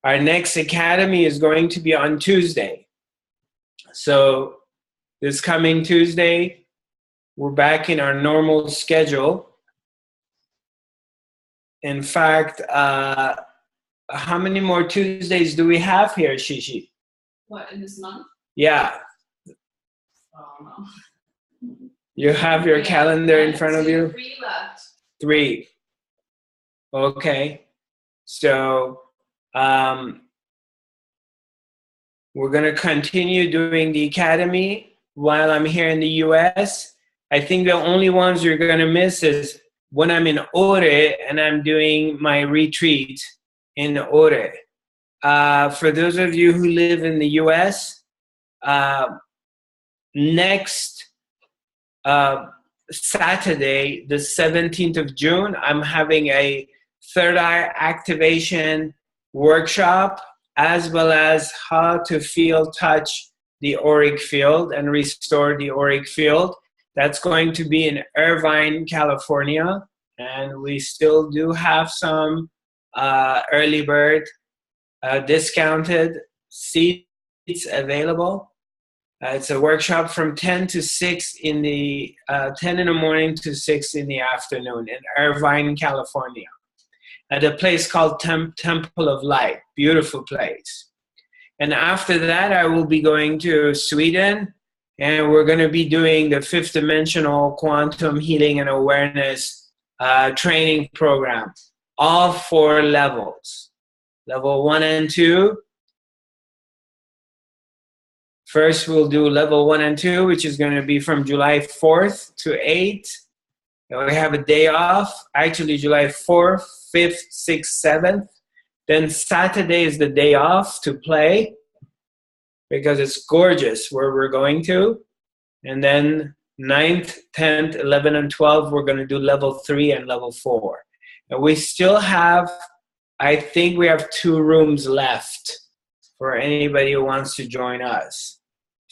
Our next academy is going to be on Tuesday. So this coming Tuesday, we're back in our normal schedule. In fact, how many more Tuesdays do we have here, Shishi? What, in this month? Yeah. Oh, no. You have your calendar in front of you? 3 left. 3. Okay. So we're going to continue doing the academy while I'm here in the US. I think the only ones you're going to miss is when I'm in Ore and I'm doing my retreat in Ore. For those of you who live in the US, next Saturday, the 17th of June, I'm having a third eye activation workshop, as well as how to feel, touch the auric field and restore the auric field. That's going to be in Irvine, California. And we still do have some early bird discounted seats available. It's a workshop from 10 to 6 in the 10 in the morning to 6 in the afternoon in Irvine, California, at a place called Temple of Light. Beautiful place. And after that, I will be going to Sweden, and we're going to be doing the 5th dimensional quantum healing and awareness training program. All 4 levels. Level 1 and 2. First, we'll do level 1 and 2, which is going to be from July 4th to 8th. And we have a day off, actually July 4th, 5th, 6th, 7th. Then Saturday is the day off to play because it's gorgeous where we're going to. And then 9th, 10th, 11th, and 12th, we're going to do level 3 and level 4. And we still have, I think we have 2 rooms left for anybody who wants to join us.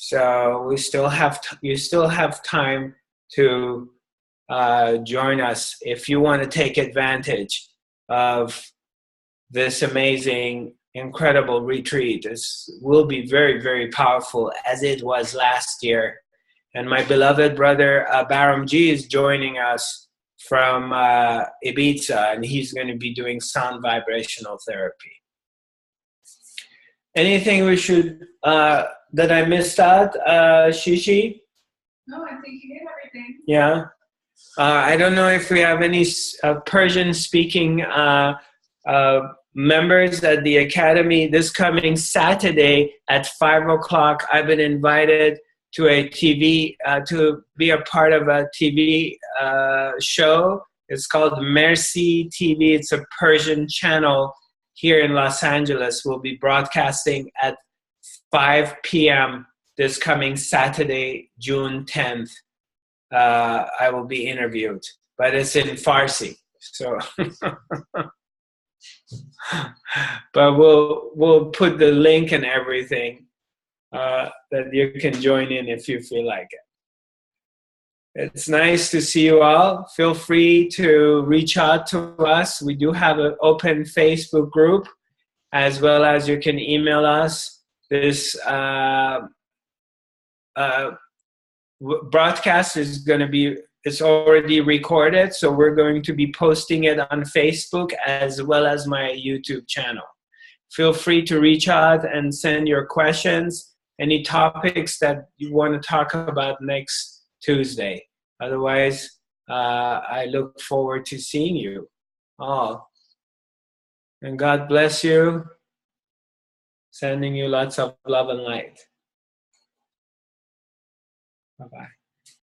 So we still have you still have time to join us if you want to take advantage of this amazing, incredible retreat. This will be very, very powerful, as it was last year. And my beloved brother Baramji is joining us from Ibiza, and he's going to be doing sound vibrational therapy. Anything we should that I missed out, Shishi? No, I think you did everything. Yeah. I don't know if we have any Persian-speaking members at the Academy. This coming Saturday at 5 o'clock, I've been invited to a TV, to be a part of a TV show. It's called Merci TV. It's a Persian channel here in Los Angeles. We'll be broadcasting at 5 p.m. this coming Saturday, June 10th. I will be interviewed, but it's in Farsi. So, but we'll put the link and everything that you can join in if you feel like it. It's nice to see you all. Feel free to reach out to us. We do have an open Facebook group, as well as you can email us. This broadcast is going to be, it's already recorded, so we're going to be posting it on Facebook as well as my YouTube channel. Feel free to reach out and send your questions, any topics that you want to talk about next Tuesday. Otherwise, I look forward to seeing you all. And God bless you. Sending you lots of love and light. Bye-bye.